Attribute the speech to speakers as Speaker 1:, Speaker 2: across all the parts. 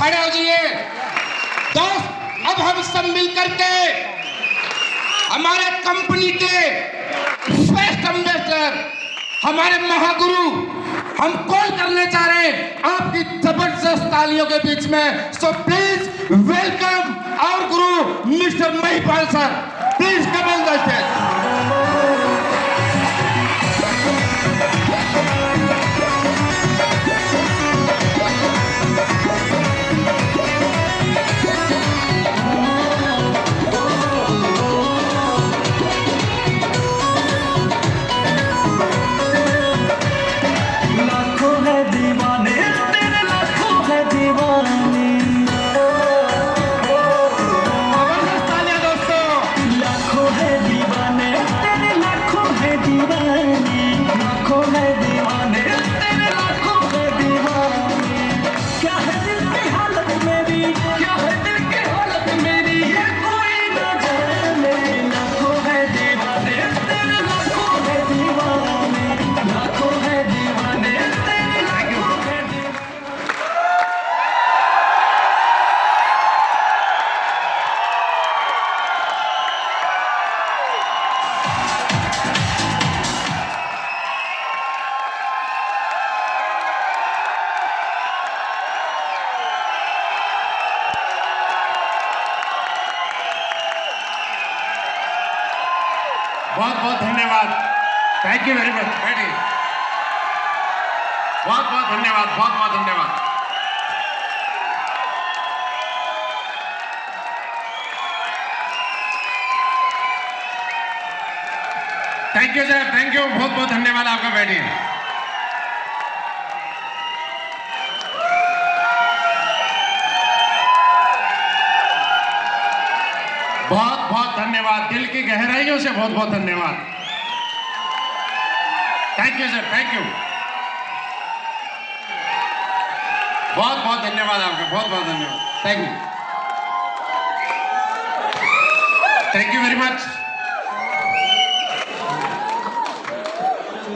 Speaker 1: खड़े हो जाइए दोस्त। अब हम सब मिलकर के हमारे कंपनी के बेस्ट एम्बेसडर, हमारे महागुरु हम कॉल करने जा रहे हैं आपकी जबरदस्त तालियों के बीच में। So please welcome our Guru mister Mahipal sir, please come on the stage.
Speaker 2: बहुत बहुत धन्यवाद, थैंक यू वेरी मच। बैठिए, बहुत बहुत धन्यवाद, बहुत बहुत धन्यवाद। Thank you sir, thank you, बहुत बहुत धन्यवाद आपका। बैठिए। बहुत बहुत धन्यवाद, दिल की गहराइयों से बहुत बहुत धन्यवाद। Thank you sir, thank you, बहुत बहुत धन्यवाद आपका, बहुत बहुत धन्यवाद। Thank you, thank you very much.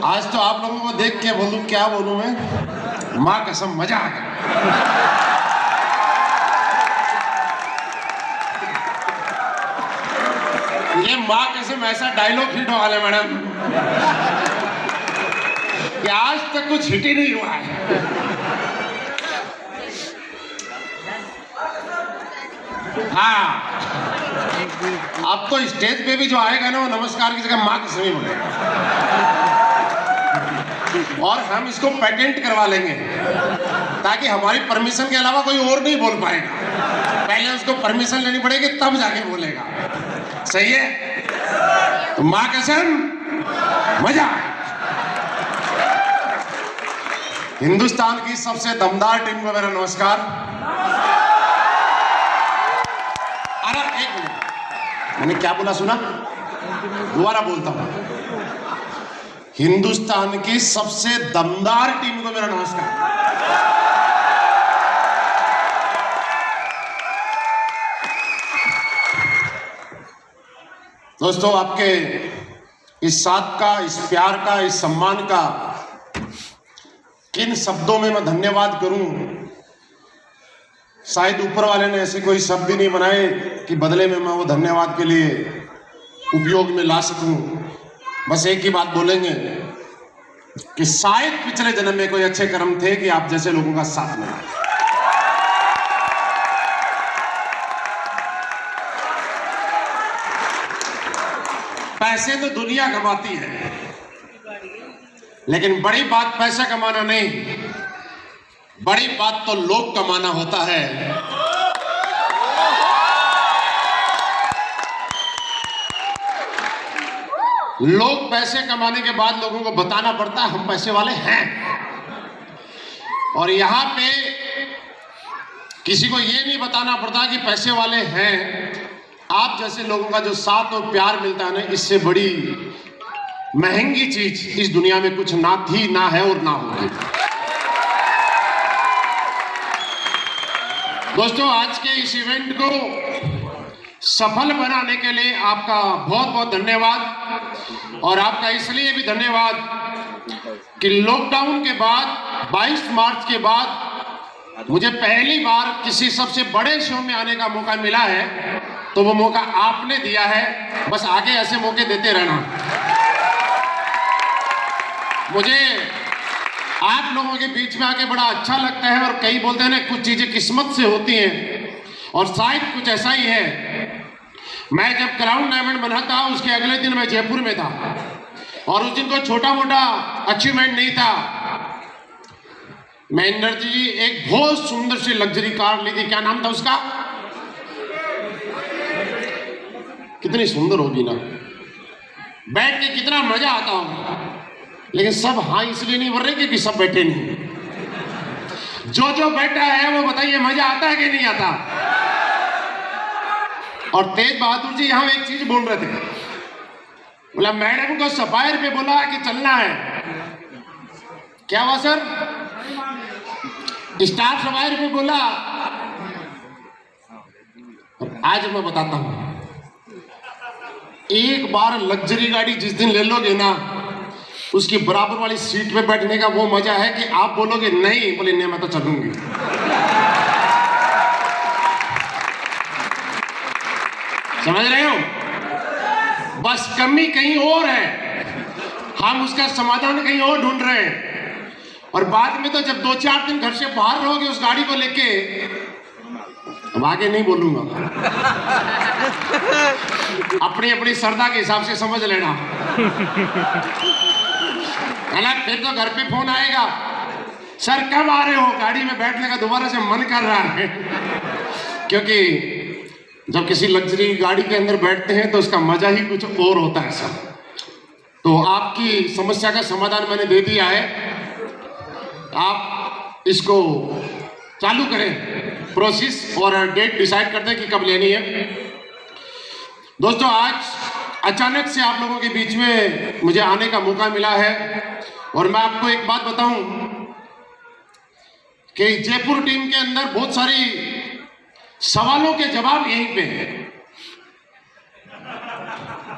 Speaker 2: आज तो आप लोगों को देख के बोलूं, क्या बोलूं मैं, मां कसम मजा आ गया। ये मां कसम ऐसा डायलॉग हिट वाले मैडम कि आज तक कुछ हिट ही नहीं हुआ है। हाँ, अब तो स्टेज पे भी जो आएगा ना वो नमस्कार की जगह मां कसम ही बोलेगा। और हम इसको पेटेंट करवा लेंगे ताकि हमारी परमिशन के अलावा कोई और नहीं बोल पाएगा। पहले उसको परमिशन लेनी पड़ेगी तब जाके बोलेगा। सही है? तो मां कसम मजा। हिंदुस्तान की सबसे दमदार टीम को मेरा नमस्कार। अरे एक मिनट, मैंने क्या बोला सुना? दोबारा बोलता हूं। हिंदुस्तान की सबसे दमदार टीम को मेरा नमस्कार। दोस्तों, आपके इस साथ का, इस प्यार का, इस सम्मान का किन शब्दों में मैं धन्यवाद करूं? शायद ऊपर वाले ने ऐसे कोई शब्द ही नहीं बनाए कि बदले में मैं वो धन्यवाद के लिए उपयोग में ला सकूं। बस एक ही बात बोलेंगे कि शायद पिछले जन्म में कोई अच्छे कर्म थे कि आप जैसे लोगों का साथ मिला। पैसे तो दुनिया कमाती है, लेकिन बड़ी बात पैसा कमाना नहीं, बड़ी बात तो लोग कमाना होता है। लोग पैसे कमाने के बाद लोगों को बताना पड़ता है हम पैसे वाले हैं। और यहां पे किसी को ये नहीं बताना पड़ता कि पैसे वाले हैं। आप जैसे लोगों का जो साथ और प्यार मिलता है ना, इससे बड़ी महंगी चीज इस दुनिया में कुछ ना थी, ना है और ना होगी। दोस्तों, आज के इस इवेंट को सफल बनाने के लिए आपका बहुत बहुत धन्यवाद। और आपका इसलिए भी धन्यवाद कि लॉकडाउन के बाद 22 मार्च के बाद मुझे पहली बार किसी सबसे बड़े शो में आने का मौका मिला है, तो वो मौका आपने दिया है। बस आगे ऐसे मौके देते रहना। मुझे आप लोगों के बीच में आके बड़ा अच्छा लगता है। और कई बोलते हैं ना, कुछ चीजें किस्मत से होती हैं, और शायद कुछ ऐसा ही है। मैं जब क्राउन डायमंड बना था, उसके अगले दिन मैं जयपुर में था, और उस दिन कोई छोटा मोटा अचीवमेंट नहीं था। महेंद्र जी एक बहुत सुंदर सी लग्जरी कार ली थी। क्या नाम था उसका? कितनी सुंदर होगी ना, बैठ के कितना मजा आता होगा। लेकिन सब हाँ इसलिए नहीं बोल रहे क्योंकि सब बैठे नहीं। जो बैठा है वो बताइए, मजा आता है कि नहीं आता? और तेज बहादुर जी यहाँ एक चीज बोल रहे थे, बोला मैडम को सफायर पे बोला कि चलना है। क्या हुआ सर? स्टार सफायर पे बोला। और आज मैं बताता हूं, एक बार लग्जरी गाड़ी जिस दिन ले लोगे ना, उसकी बराबर वाली सीट पे बैठने का वो मजा है कि आप बोलोगे नहीं, बोले नहीं मैं तो चलूंगी। समझ रहे हो? बस कमी कहीं और है, हम उसका समाधान कहीं और ढूंढ रहे हैं। और बाद में तो जब 2-4 दिन घर से बाहर रहोगे उस गाड़ी को लेके, अब आगे नहीं बोलूंगा, अपनी अपनी श्रद्धा के हिसाब से समझ लेना है ना। फिर तो घर पे फोन आएगा, सर कब आ रहे हो? गाड़ी में बैठने का दोबारा से मन कर रहा है। क्योंकि जब किसी लग्जरी गाड़ी के अंदर बैठते हैं तो उसका मजा ही कुछ और होता है सर। तो आपकी समस्या का समाधान मैंने दे दिया है, आप इसको चालू करें प्रोसेस, और डेट डिसाइड कर दें कि कब लेनी है। दोस्तों, आज अचानक से आप लोगों के बीच में मुझे आने का मौका मिला है, और मैं आपको एक बात बताऊं कि जयपुर टीम के अंदर बहुत सारी सवालों के जवाब यहीं पे हैं।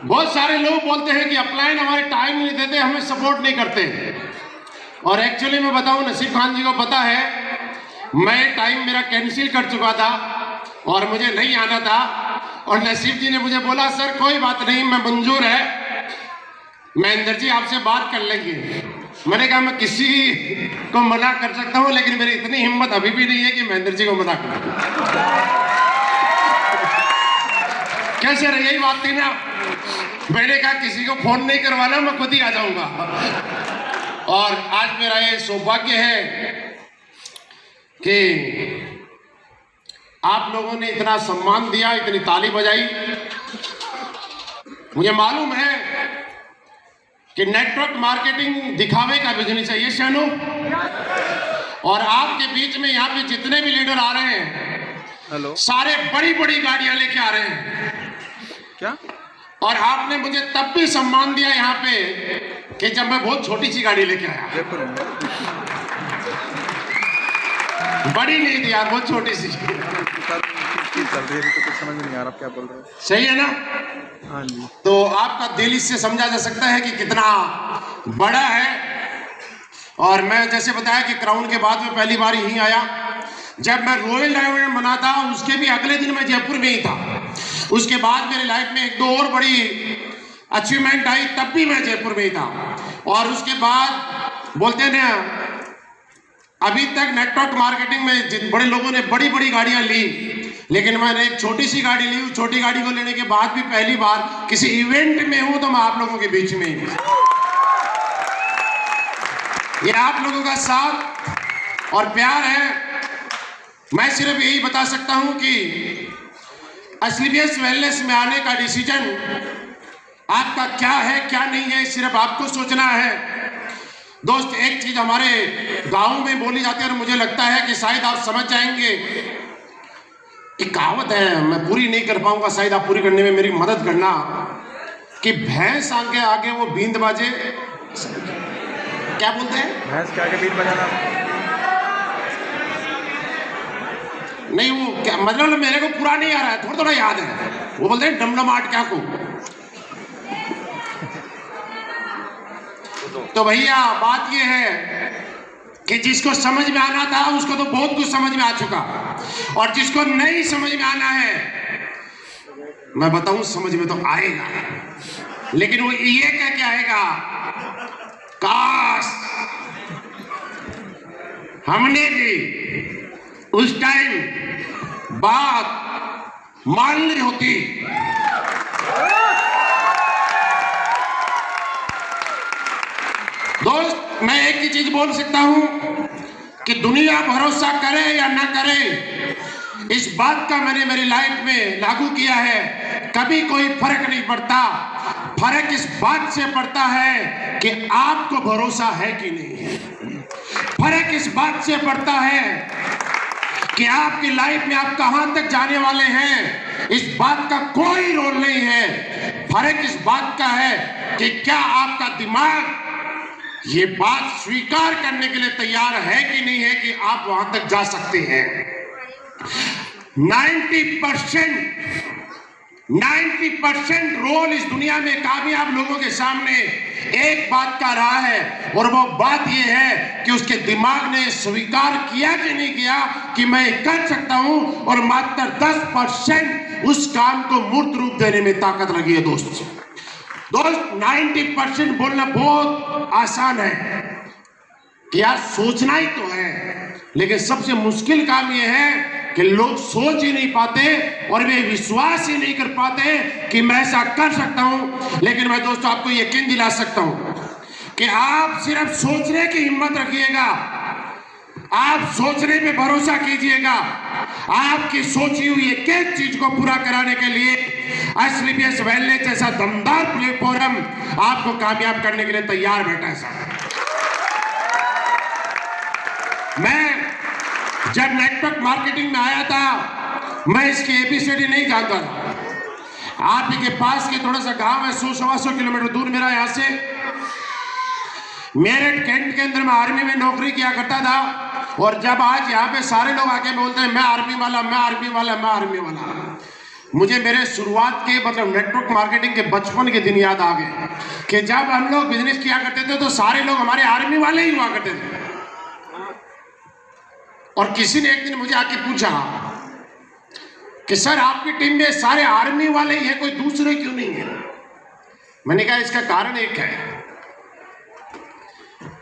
Speaker 2: बहुत सारे लोग बोलते हैं कि अपलाइन हमारे टाइम नहीं देते, हमें सपोर्ट नहीं करते। और एक्चुअली मैं बताऊं, नसीब खान जी को पता है, मैं टाइम मेरा कैंसिल कर चुका था और मुझे नहीं आना था। और नसीब जी ने मुझे बोला सर कोई बात नहीं, मैं मंजूर है, महेंद्र जी आपसे बात कर लेंगे। मैंने कहा मैं किसी को मना कर सकता हूं, लेकिन मेरी इतनी हिम्मत अभी भी नहीं है कि महेंद्र जी को मना कर। कैसे रही? यही बात थी ना, मैंने कहा किसी को फोन नहीं करवाना, मैं खुद ही आ जाऊंगा। और आज मेरा ये सौभाग्य है कि आप लोगों ने इतना सम्मान दिया, इतनी ताली बजाई। मुझे मालूम है कि नेटवर्क मार्केटिंग दिखावे का बिजनेस है ये शानू, और आपके बीच में यहाँ पे जितने भी लीडर आ रहे हैं, सारे बड़ी बड़ी गाड़ियां लेके आ रहे हैं। क्या? और आपने मुझे तब भी सम्मान दिया यहाँ पे कि जब मैं बहुत छोटी सी गाड़ी लेके आया। बड़ी नहीं थी यार, बहुत छोटी सी। चल रही है तो कुछ समझ नहीं आ रहा क्या बोल रहे हैं। सही है ना? हाँ जी। तो आपका दिल इससे समझा जा सकता है कि कितना बड़ा है। और मैं जैसे बताया कि क्राउन के बाद में पहली बार यहीं आया। जब मैं रॉयल डायमंड बना था, उसके भी अगले दिन मैं जयपुर में ही था। उसके बाद मेरे लाइफ में 1-2 और बड़ी अचीवमेंट आई, तब भी मैं जयपुर में ही था। और उसके बाद बोलते हैं ना, अभी तक नेटवर्क मार्केटिंग में बड़े लोगों ने बड़ी बड़ी गाड़ियां ली, लेकिन मैंने एक छोटी सी गाड़ी ली। उस छोटी गाड़ी को लेने के बाद भी पहली बार किसी इवेंट में हूं, तो मैं आप लोगों के बीच में ही। ये आप लोगों का साथ और प्यार है। मैं सिर्फ यही बता सकता हूं कि एसलीबीएस वेलनेस में आने का डिसीजन आपका क्या है क्या नहीं है, सिर्फ आपको सोचना है। दोस्त, एक चीज हमारे गांव में बोली जाती है और मुझे लगता है कि शायद आप समझ जाएंगे। एक कहावत है, मैं पूरी नहीं कर पाऊंगा, शायद आप पूरी करने में मेरी मदद करना, कि भैंस आगे आगे वो बींद बाजे। क्या बोलते हैं? भैंस के आगे बींद बजाना नहीं, वो क्या मतलब, मेरे को पूरा नहीं आ रहा है, थोड़ा थोड़ा याद है। वो बोलते हैं डमडमाट क्या को। तो भैया बात ये है कि जिसको समझ में आना था उसको तो बहुत कुछ समझ में आ चुका, और जिसको नहीं समझ में आना है मैं बताऊं समझ में तो आएगा, लेकिन वो ये क्या आएगा, काश हमने भी उस टाइम बात मान ली होती। दोस्त, मैं एक ही चीज बोल सकता हूं कि दुनिया भरोसा करे या ना करे, इस बात का मैंने मेरी लाइफ में लागू किया है, कभी कोई फर्क नहीं पड़ता। फर्क इस बात से पड़ता है कि आपको भरोसा है कि नहीं। फर्क इस बात से पड़ता है कि आपकी लाइफ में आप कहां तक जाने वाले हैं, इस बात का कोई रोल नहीं है। फर्क इस बात का है कि क्या आपका दिमाग ये बात स्वीकार करने के लिए तैयार है कि नहीं है कि आप वहां तक जा सकते हैं। 90% रोल इस दुनिया में कामयाब लोगों के सामने एक बात का रहा है, और वो बात ये है कि उसके दिमाग ने स्वीकार किया कि नहीं किया कि मैं कर सकता हूं, और मात्र 10% उस काम को मूर्त रूप देने में ताकत लगी है। दोस्त 90% बोलना बहुत आसान है कि यार सोचना ही तो है, लेकिन सबसे मुश्किल काम यह है कि लोग सोच ही नहीं पाते और वे विश्वास ही नहीं कर पाते कि मैं ऐसा कर सकता हूं। लेकिन मैं दोस्तों आपको यकीन दिला सकता हूं कि आप सिर्फ सोचने की हिम्मत रखिएगा, आप सोचने पे भरोसा कीजिएगा, आपकी सोची हुई एक एक चीज को पूरा कराने के लिए एसबीएस वेलनेस जैसा दमदार प्लेटफॉर्म आपको कामयाब करने के लिए तैयार बैठा है साहब। मैं जब नेटवर्क मार्केटिंग में आया था, मैं इसकी एबीसीडी नहीं जानता था। आप ही के पास के थोड़ा सा गांव है, 100-125 किलोमीटर दूर मेरा यहाँ से। मेरठ कैंट के अंदर मैं आर्मी में नौकरी किया करता था, और जब आज यहाँ पे सारे लोग आके बोलते हैं मैं आर्मी वाला, मैं आर्मी वाला, मैं आर्मी वाला, मुझे मेरे शुरुआत के मतलब नेटवर्क मार्केटिंग के बचपन के दिन याद आ गए कि जब हम लोग बिजनेस किया करते थे तो सारे लोग हमारे आर्मी वाले ही हुआ करते थे। और किसी ने एक दिन मुझे आके पूछा कि सर आपकी टीम में सारे आर्मी वाले ही हैं, कोई दूसरे क्यों नहीं है? मैंने कहा इसका कारण एक है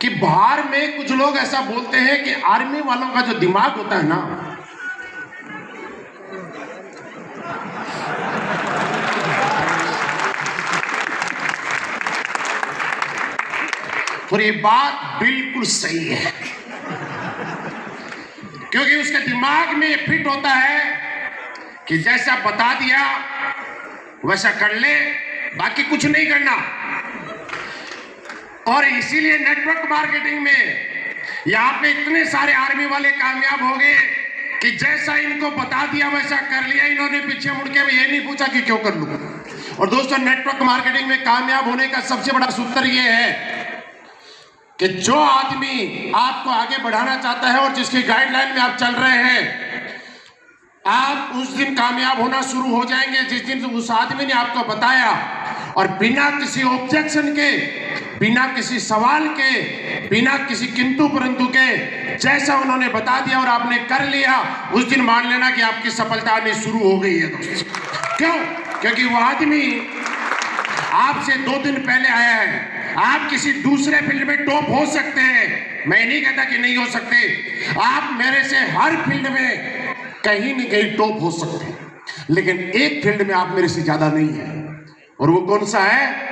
Speaker 2: कि बाहर में कुछ लोग ऐसा बोलते हैं कि आर्मी वालों का जो दिमाग होता है ना, और ये बात बिल्कुल सही है, क्योंकि उसके दिमाग में ये फिट होता है कि जैसा बता दिया वैसा कर ले, बाकी कुछ नहीं करना। और इसीलिए नेटवर्क मार्केटिंग में यहाँ पे इतने सारे आर्मी वाले कामयाब हो गए कि जैसा इनको बता दिया वैसा कर लिया, इन्होंने पीछे मुड़ के ये नहीं पूछा कि क्यों कर लूं। और दोस्तों, नेटवर्क मार्केटिंग में कामयाब होने का सबसे बड़ा सूत्र ये है कि जो आदमी आपको आगे बढ़ाना चाहता है और जिसकी गाइडलाइन में आप चल रहे हैं, आप उस दिन कामयाब होना शुरू हो जाएंगे जिस दिन उस आदमी ने आपको बताया, और बिना किसी ऑब्जेक्शन के, बिना किसी सवाल के, बिना किसी किंतु परंतु के, जैसा उन्होंने बता दिया और आपने कर लिया, उस दिन मान लेना कि आपकी सफलता आनी शुरू हो गई है दोस्तों। क्यों? क्योंकि वो आदमी आपसे 2 दिन पहले आया है। आप किसी दूसरे फील्ड में टॉप हो सकते हैं, मैं नहीं कहता कि नहीं हो सकते, आप मेरे से हर फील्ड में कहीं न कहीं टॉप हो सकते हैं, लेकिन एक फील्ड में आप मेरे से ज्यादा नहीं है, और वो कौन सा है?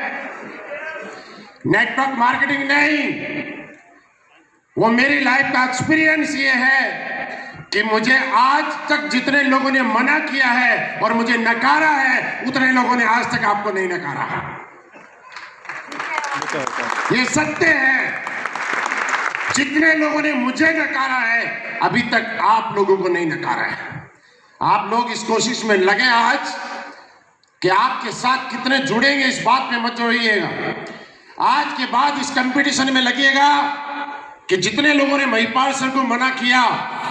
Speaker 2: नेटवर्क मार्केटिंग नहीं, वो मेरी लाइफ का एक्सपीरियंस ये है कि मुझे आज तक जितने लोगों ने मना किया है और मुझे नकारा है, उतने लोगों ने आज तक आपको नहीं नकारा। ये सत्य है। जितने लोगों ने मुझे नकारा है, अभी तक आप लोगों को नहीं नकारा है। आप लोग इस कोशिश में लगे आज कि आपके साथ कितने जुड़ेंगे, इस बात पे मत जोड़िएगा। आज के बाद इस कंपटीशन में लगिएगा कि जितने लोगों ने महिपाल सर को मना किया,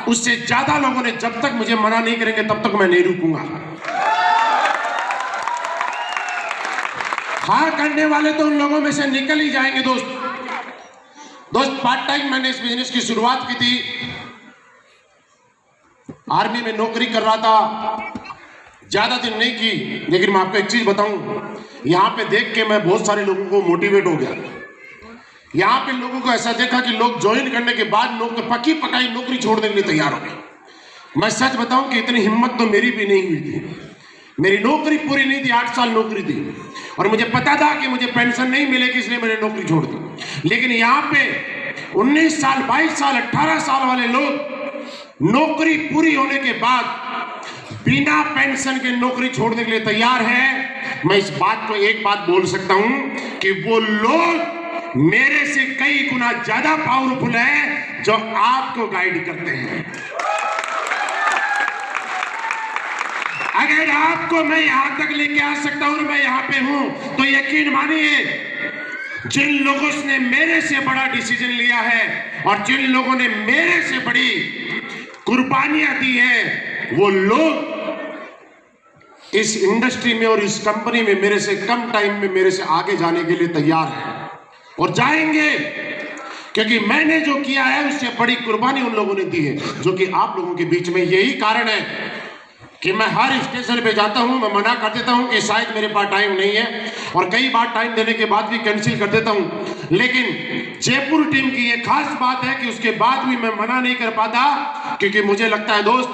Speaker 2: उससे ज्यादा लोगों ने जब तक मुझे मना नहीं करेंगे तब तक मैं नहीं रुकूंगा। हाँ करने वाले तो उन लोगों में से निकल ही जाएंगे दोस्त, दोस्त पार्ट टाइम मैंने इस बिजनेस की शुरुआत की थी। आर्मी में नौकरी कर रहा था, ज्यादा दिन नहीं की, लेकिन मैं आपको एक चीज बताऊं, यहाँ पे देख के मैं बहुत सारे लोगों को मोटिवेट हो गया। यहाँ पे लोगों को ऐसा देखा कि लोग ज्वाइन करने के बाद पकी पकाई नौकरी छोड़ने के लिए तैयार हो गए। मैं सच बताऊं कि इतनी हिम्मत तो मेरी भी नहीं हुई थी। मेरी नौकरी पूरी नहीं थी, 8 साल नौकरी थी और मुझे पता था कि मुझे पेंशन नहीं मिलेगी, इसलिए मैंने नौकरी छोड़ दी। लेकिन यहाँ पे 19 साल 22 साल 18 साल वाले लोग नौकरी पूरी होने के बाद बिना पेंशन के नौकरी छोड़ने के लिए तैयार है। मैं इस बात को एक बात बोल सकता हूं कि वो लोग मेरे से कई गुना ज्यादा पावरफुल है जो आपको गाइड करते हैं। अगर आपको मैं यहां तक लेके आ सकता हूं, मैं यहां पे हूं, तो यकीन मानिए जिन लोगों ने मेरे से बड़ा डिसीजन लिया है और जिन लोगों ने मेरे से बड़ी कुर्बानियां दी है, वो लोग इस इंडस्ट्री में और इस कंपनी में मेरे से कम टाइम में मेरे से आगे जाने के लिए तैयार हैं और जाएंगे, क्योंकि मैंने जो किया है उससे बड़ी कुर्बानी उन लोगों ने दी है, जो कि आप लोगों के बीच में। यही कारण है कि मैं हर स्टेशन पे जाता हूं, मैं मना कर देता हूं कि शायद मेरे पास टाइम नहीं है, और कई बार टाइम देने के बाद भी कैंसिल कर देता हूं। लेकिन जयपुर टीम की ये खास बात है कि उसके बाद भी मैं मना नहीं कर पाता, क्योंकि मुझे लगता है दोस्त,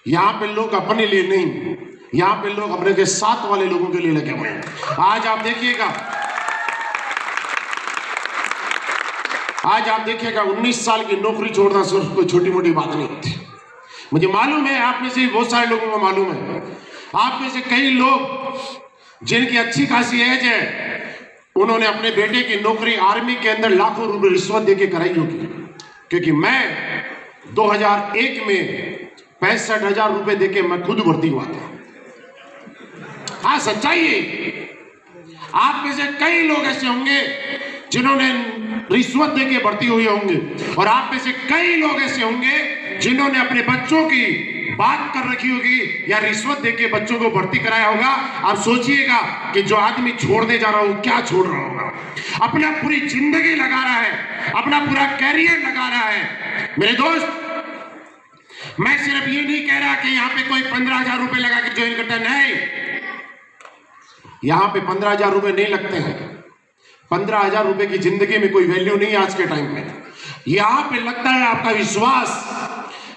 Speaker 2: यहां पे लोग अपने लिए नहीं, यहां पे लोग अपने के साथ वाले लोगों के लिए लगे हुए हैं। आज आप देखिएगा 19 साल की नौकरी छोड़ना सिर्फ कोई छोटी मोटी बात नहीं होती। मुझे मालूम है, आप में से बहुत सारे लोगों को मालूम है, आप में से कई लोग जिनकी अच्छी खासी एज है, उन्होंने अपने बेटे की नौकरी आर्मी के अंदर लाखों रुपए रिश्वत देके कराई होगी। क्योंकि मैं 2001 में 65,000 रुपए देके मैं खुद भर्ती हुआ था। हाँ, सच्चाई है। आप में से कई लोग ऐसे होंगे जिन्होंने रिश्वत देके भर्ती हुए होंगे, और आप में से कई लोग ऐसे होंगे जिन्होंने अपने बच्चों की बात कर रखी होगी या रिश्वत देके बच्चों को भर्ती कराया होगा। आप सोचिएगा कि जो आदमी छोड़ने जा रहा हो क्या छोड़ रहा होगा। अपना पूरी जिंदगी लगा रहा है, अपना पूरा कैरियर लगा रहा है। मेरे दोस्त, मैं सिर्फ ये नहीं कह रहा कि यहाँ पे कोई 15,000 रुपए लगा के ज्वाइन करता है, नहीं, यहाँ पे 15,000 रुपए नहीं लगते हैं। 15,000 रुपए की जिंदगी में कोई वैल्यू नहीं है आज के टाइम में। यहाँ पे लगता है आपका विश्वास,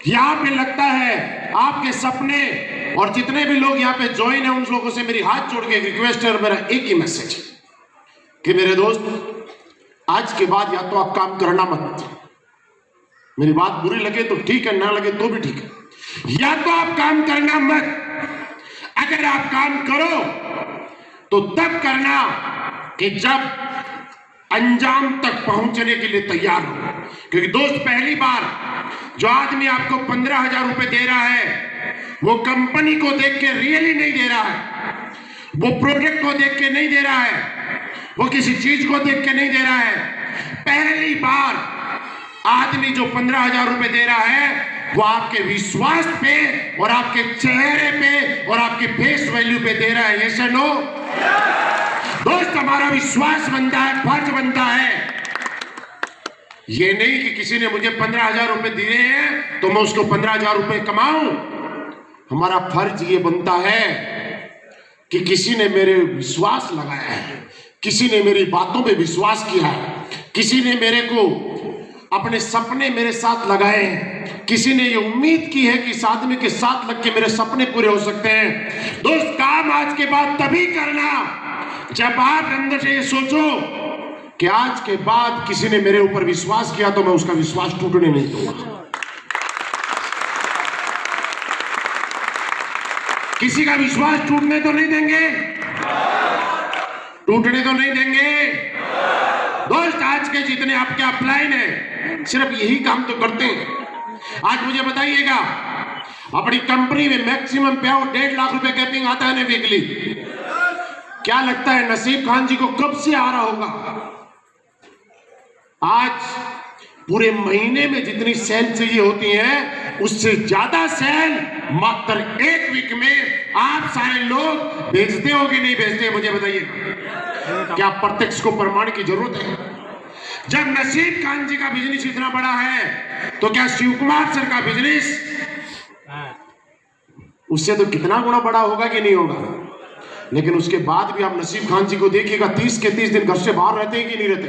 Speaker 2: यहाँ पे लगता है आपके सपने। और जितने भी लोग यहाँ पे ज्वाइन है, उन लोगों से मेरी हाथ जोड़ के रिक्वेस्ट है और मेरा एक ही मैसेज कि मेरे दोस्त, आज के बाद या तो आप काम करना मत, मेरी बात बुरी लगे तो ठीक है, ना लगे तो भी ठीक है, या तो आप काम करना मत। अगर आप काम करो तो तब करना कि जब अंजाम तक पहुंचने के लिए तैयार हो। क्योंकि दोस्त, पहली बार जो आदमी आपको 15,000 रुपए दे रहा है, वो कंपनी को देख के रियली नहीं दे रहा है, वो प्रोडक्ट को देख के नहीं दे रहा है, वो किसी चीज को देख के नहीं दे रहा है। पहली बार आदमी जो 15,000 रुपए दे रहा है, वो आपके विश्वास पे और आपके चेहरे पे और आपके फेस वैल्यू पे दे रहा है। यस और नो? दोस्त, हमारा विश्वास बनता है, फर्ज बनता है। ये नहीं कि किसी ने मुझे 15,000 रुपए दिए हैं तो मैं उसको 15,000 रुपए कमाऊं। हमारा फर्ज ये बनता है कि किसी ने मेरे विश्वास लगाया है, किसी ने मेरी बातों पे विश्वास किया है, किसी ने मेरे को अपने सपने मेरे साथ लगाए हैं, किसी ने ये उम्मीद की है कि इस आदमी के साथ लग के मेरे सपने पूरे हो सकते हैं। दोस्त, काम आज के बाद तभी करना जब आप अंदर से ये सोचो कि आज के बाद किसी ने मेरे ऊपर विश्वास किया तो मैं उसका विश्वास टूटने नहीं दूंगा। किसी का विश्वास टूटने तो नहीं देंगे, टूटने तो नहीं देंगे। दोस्त, आज के जितने आपके अपलाइन है, सिर्फ यही काम तो करते हैं। आज मुझे बताइएगा, अपनी कंपनी में मैक्सिमम पे आउट 1.5 लाख रुपए कैपिंग आता है ना वीकली। क्या लगता है नसीब खान जी को कब से आ रहा होगा? आज पूरे महीने में जितनी सेल चाहिए होती है, उससे ज्यादा सेल मात्र 1 वीक में आप सारे लोग भेजते हो कि नहीं भेजते? मुझे बताइए, क्या प्रत्यक्ष को प्रमाण की जरूरत है? जब नसीब खान जी का बिजनेस इतना बड़ा है तो क्या शिव कुमार सर का बिजनेस उससे तो कितना गुना बड़ा होगा कि नहीं होगा। लेकिन उसके बाद भी आप नसीब खान जी को देखिएगा, 30 के 30 दिन घर से बाहर रहते हैं कि नहीं रहते।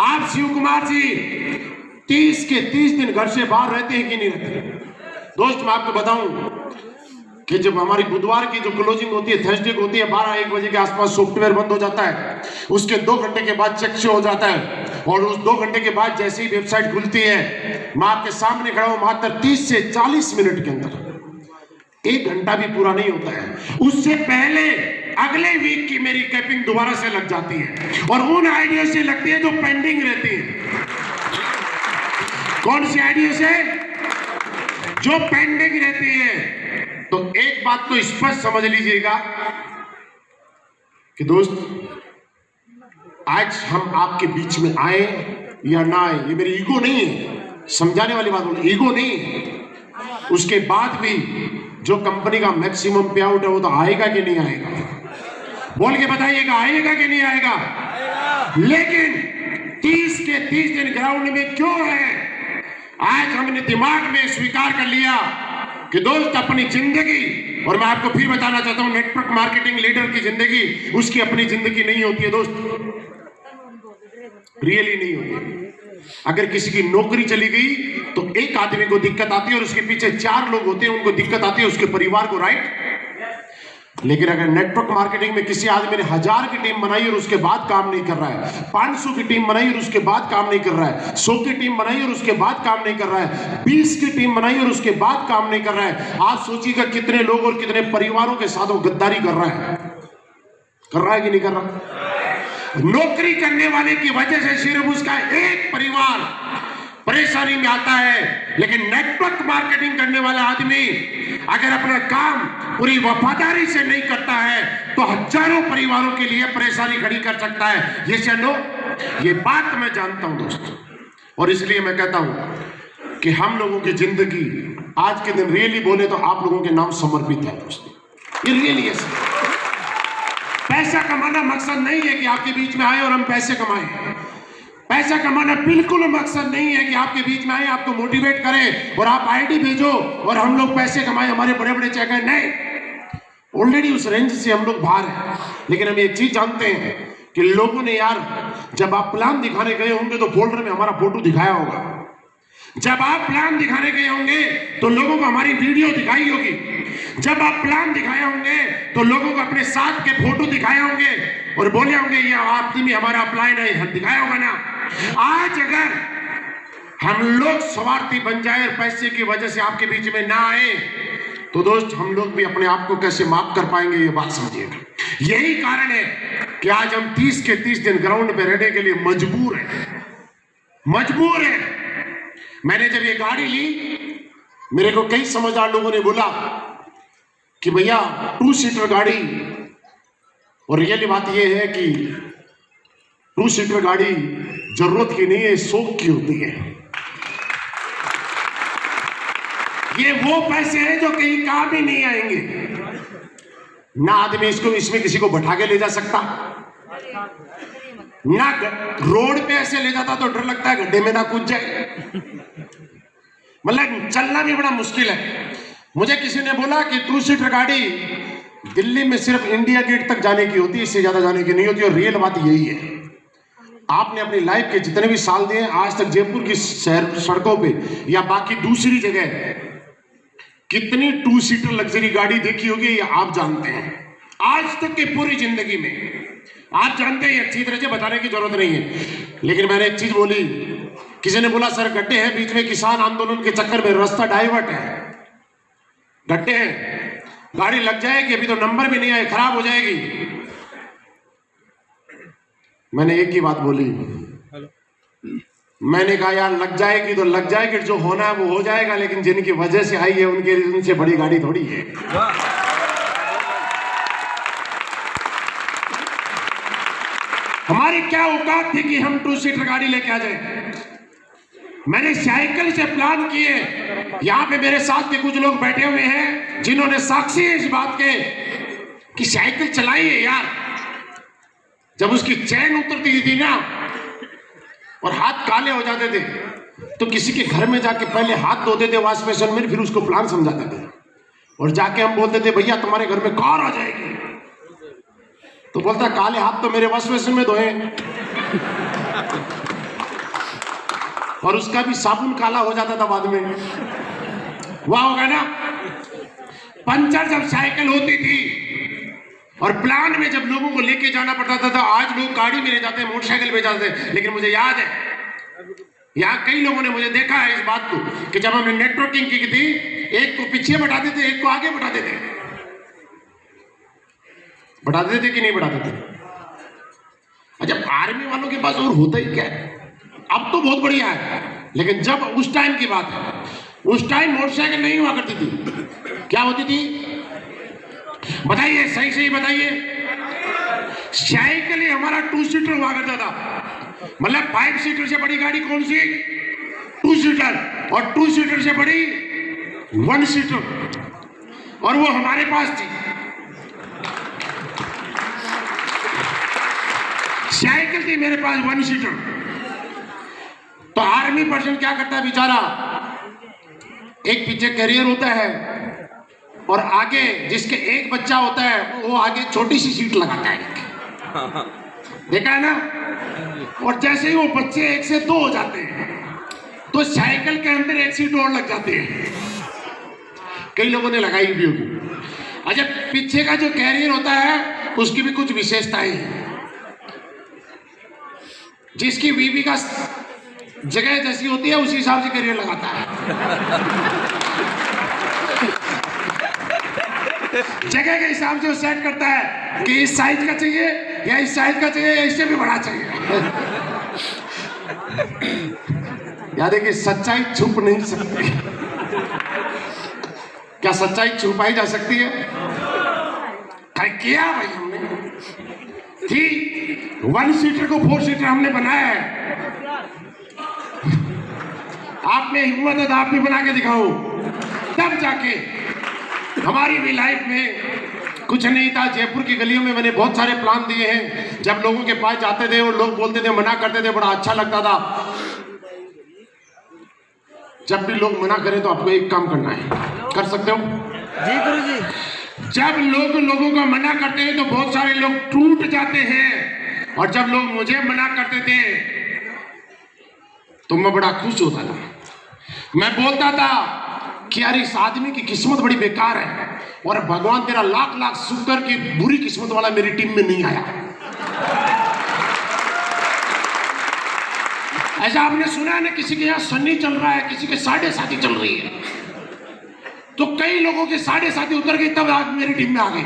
Speaker 2: आप शिव कुमार जी 30 के 30 दिन घर से बाहर रहते हैं कि नहीं रहते। दोस्त मैं आपको बताऊं कि जब हमारी बुधवार की जो क्लोजिंग होती है, थर्सडे को होती है, 12-1 बजे के आसपास सॉफ्टवेयर बंद हो जाता है। उसके 2 घंटे के बाद चेक शो हो जाता है और उस 2 घंटे के बाद जैसे ही वेबसाइट खुलती है, मैं आपके सामने खड़ा हूं, मात्र 30 से 40 मिनट के अंदर, 1 घंटा भी पूरा नहीं होता है, उससे पहले अगले वीक की मेरी कैपिंग दोबारा से लग जाती है और उन आइडिया से लगती है जो पेंडिंग रहती है। कौन सी आइडिया से? जो पेंडिंग रहती है। तो एक बात तो स्पष्ट समझ लीजिएगा कि दोस्त, आज हम आपके बीच में आए या ना आए, ये मेरी ईगो नहीं है, समझाने वाली बात बोलो, ईगो नहीं है। उसके बाद भी जो कंपनी का मैक्सिमम पे आउट है वो तो आएगा कि नहीं आएगा? बोल के बताइएगा, आएगा कि नहीं आएगा? लेकिन 30 के 30 दिन ग्राउंड में क्यों है? आज हमने दिमाग में स्वीकार कर लिया कि दोस्त अपनी जिंदगी, और मैं आपको फिर बताना चाहता हूं, नेटवर्क मार्केटिंग लीडर की जिंदगी उसकी अपनी जिंदगी नहीं होती है दोस्त, रियली नहीं होती। अगर किसी की नौकरी चली गई तो एक आदमी को दिक्कत आती है और उसके पीछे 4 लोग होते हैं, उनको दिक्कत आती है उसके परिवार को, राइट। लेकिन अगर नेटवर्क मार्केटिंग में किसी आदमी ने 1000 की टीम बनाई और उसके बाद काम नहीं कर रहा है, 500 की टीम बनाई और उसके बाद काम नहीं कर रहा है, 100 की टीम बनाई और उसके बाद काम नहीं कर रहा है, 20 की टीम बनाई और उसके बाद काम नहीं कर रहा है, आप सोचिएगा कितने लोग और कितने परिवारों के साथ वो गद्दारी कर रहा है कि नहीं कर रहा। नौकरी करने वाले की वजह से सिर्फ उसका एक परिवार परेशानी में आता है, लेकिन नेटवर्क मार्केटिंग करने वाला आदमी अगर अपना काम पूरी वफादारी से नहीं करता है तो हजारों परिवारों के लिए परेशानी खड़ी कर सकता है। ये चलो, ये बात मैं जानता हूं दोस्तों, और इसलिए मैं कहता हूं कि हम लोगों की जिंदगी आज के दिन रियली बोले तो आप लोगों के नाम समर्पित है दोस्तों। ये रियली है। पैसा कमाना मकसद नहीं है कि आपके बीच में आए और हम पैसे कमाएं। पैसा कमाना बिल्कुल मकसद नहीं है कि आपके बीच में आए, आपको मोटिवेट करें और आप आईडी भेजो और हम लोग पैसे कमाएं, हमारे बड़े बड़े चेक हैं। नहीं, ऑलरेडी उस रेंज से हम लोग बाहर हैं। लेकिन हम एक चीज जानते हैं कि लोगों ने यार, जब आप प्लान दिखाने गए होंगे तो फोल्डर में हमारा फोटो दिखाया होगा, जब आप प्लान दिखाने गए होंगे तो लोगों को हमारी वीडियो दिखाई होगी, जब आप प्लान दिखाए होंगे तो लोगों को अपने साथ के फोटो दिखाए होंगे और बोले होंगे ये आदमी हमारा प्लान है, दिखाया होगा ना। आज अगर हम लोग स्वार्थी बन जाए और पैसे की वजह से आपके बीच में ना आए तो दोस्त हम लोग भी अपने आप को कैसे माफ कर पाएंगे, ये बात समझिएगा। यही कारण है कि आज हम 30 के 30 दिन ग्राउंड पे रहने के लिए मजबूर हैं। मैंने जब ये गाड़ी ली, मेरे को कई समझदार लोगों ने बोला कि भैया 2 सीटर गाड़ी, और रियली बात ये है कि 2 सीटर गाड़ी जरूरत की नहीं है, शौक की होती है। ये वो पैसे हैं जो कहीं काम ही नहीं आएंगे ना। आदमी इसमें किसी को बैठा के ले जा सकता ना, रोड पे ऐसे ले जाता तो डर लगता है गड्ढे में ना कूद जाए, मतलब चलना भी बड़ा मुश्किल है। मुझे किसी ने बोला कि 2 सीटर गाड़ी दिल्ली में सिर्फ इंडिया गेट तक जाने की होती है, इससे ज्यादा जाने की नहीं होती। और रियल बात यही है, आपने अपनी लाइफ के जितने भी साल दिए आज तक जयपुर की सड़कों पे या बाकी दूसरी जगह कितनी 2 सीटर लग्जरी गाड़ी देखी होगी, ये आप जानते हैं। आज तक की पूरी जिंदगी में आप जानते हैं, अच्छी तरह से बताने की जरूरत नहीं है। लेकिन मैंने एक चीज बोली, किसी ने बोला सर गड्ढे हैं बीच में, किसान आंदोलन के चक्कर में रास्ता डाइवर्ट है, गड्ढे हैं, गाड़ी लग जाएगी, अभी तो नंबर भी नहीं आए, खराब हो जाएगी। मैंने एक ही बात बोली, मैंने कहा यार लग जाएगी तो लग जाएगी, जो होना है वो हो जाएगा, लेकिन जिनकी वजह से आई है उनसे बड़ी गाड़ी थोड़ी है। हमारी क्या औकात थी कि हम 2 सीटर गाड़ी लेके आ जाए। मैंने साइकिल से प्लान किए, यहां पे मेरे साथ के कुछ लोग बैठे हुए हैं जिन्होंने साक्षी है इस बात के कि साइकिल चलाई है यार, जब उसकी चैन उतरती थी ना और हाथ काले हो जाते थे तो किसी के घर में जाके पहले हाथ धोते थे वॉश बेसिन में, फिर उसको प्लान समझाते थे और जाके हम बोलते थे भैया तुम्हारे घर में कार आ जाएगी, तो बोलता काले हाथ तो मेरे वॉश बेसिन में धोए और उसका भी साबुन काला हो जाता था बाद में। वाह होगा ना। पंचर जब साइकिल होती थी और प्लान में जब लोगों को लेके जाना पड़ता था, तो आज लोग गाड़ी में ले जाते हैं, मोटरसाइकिल में जाते हैं, लेकिन मुझे याद है यहाँ कई लोगों ने मुझे देखा है इस बात को कि जब हमने नेटवर्किंग की थी, एक को पीछे बढ़ाते थे, एक को आगे बढ़ाते थे। बढ़ाते थे कि नहीं बढ़ाते थे? अच्छा, आर्मी वालों के पास और होता ही क्या है, अब तो बहुत बढ़िया है, लेकिन जब उस टाइम की बात है, उस टाइम मोटरसाइकिल नहीं हुआ करती थी। क्या होती थी बताइए, सही सही बताइए। साइकिल ही हमारा 2 सीटर हुआ करता था, मतलब 5 सीटर से बड़ी गाड़ी कौन सी? 2 सीटर, और 2 सीटर से बड़ी 1 सीटर, और वो हमारे पास थी। साइकिल थी मेरे पास 1 सीटर। तो आर्मी पर्सन क्या करता है बेचारा, एक पीछे कैरियर होता है और आगे जिसके एक बच्चा होता है वो आगे छोटी सी सीट लगाता है, देखा है ना। और जैसे ही वो बच्चे 1 से 2 हो जाते हैं तो साइकिल के अंदर 1 सीट और लग जाती है। कई लोगों ने लगाई भी होगी। अच्छा, पीछे का जो कैरियर होता है उसकी भी कुछ विशेषताएं हैं। जिसकी बीवी का जगह जैसी होती है उसी हिसाब से कैरियर लगाता है। जगह के हिसाब से वो सेट करता है कि इस साइज का चाहिए या इस साइज का चाहिए या इससे भी बड़ा चाहिए। याद है कि सच्चाई छुप नहीं सकती। क्या सच्चाई छुपाई जा सकती है? किया भाई हमने थी 1 सीटर को 4 सीटर हमने बनाया है। आप में हिम्मत है तो आप भी बना के दिखाओ, तब जाके हमारी भी लाइफ में कुछ नहीं था। जयपुर की गलियों में मैंने बहुत सारे प्लान दिए हैं। जब लोगों के पास जाते थे और लोग बोलते थे, मना करते थे, बड़ा अच्छा लगता था। जब भी लोग मना करें तो आपको एक काम करना है, कर सकते हो
Speaker 3: जी गुरुजी।
Speaker 2: जब लोग लोगों को मना करते हैं तो बहुत सारे लोग टूट जाते हैं, और जब लोग मुझे मना करते थे तो मैं बड़ा खुश होता था। मैं बोलता था कि यार इस आदमी की किस्मत बड़ी बेकार है, और भगवान तेरा लाख लाख शुक्र की बुरी किस्मत वाला मेरी टीम में नहीं आया। ऐसा आपने सुना है ना, किसी के यहाँ सन्नी चल रहा है, किसी के 7.5 चल रही है, तो कई लोगों के 7.5 उतर गई, तब आज मेरी टीम में आ गई।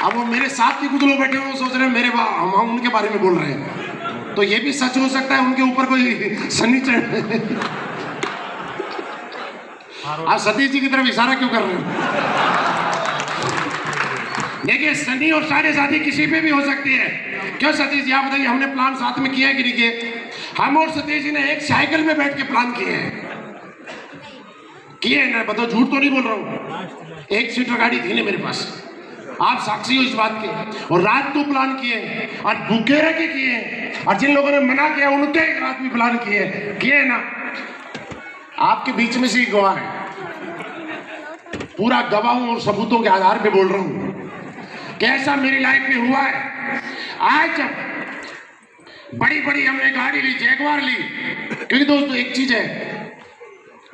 Speaker 2: अब वो मेरे साथ के कुछ लोग बैठे हुए सोच रहे हैं हम उनके बारे में बोल रहे हैं, तो ये भी सच हो सकता है उनके ऊपर कोई सन्नी चढ़। आप सतीश जी की तरफ इशारा क्यों कर रहे हो? देखिए, सनी और 7.5 किसी पे भी हो सकती है। क्यों सतीश जी, आप बताइए, हमने प्लान साथ में किया है कि नहीं किए? हम और सतीश जी ने एक साइकिल में बैठ के प्लान किए हैं ना, बताओ, झूठ तो नहीं बोल रहा हूँ। 1 सीटर गाड़ी थी ना मेरे पास, आप साक्षी हो इस बात के। और रात को प्लान किए और भूखे रह के किए, और जिन लोगों ने मना किया उनके एक रात भी प्लान किए ना। आपके बीच में से ही गवाह है, पूरा गवाहों और सबूतों के आधार पे बोल रहा हूँ कैसा मेरी लाइफ में हुआ है। आज जब बड़ी बड़ी हमने गाड़ी ली, जैगवार ली, क्योंकि दोस्तों एक चीज है,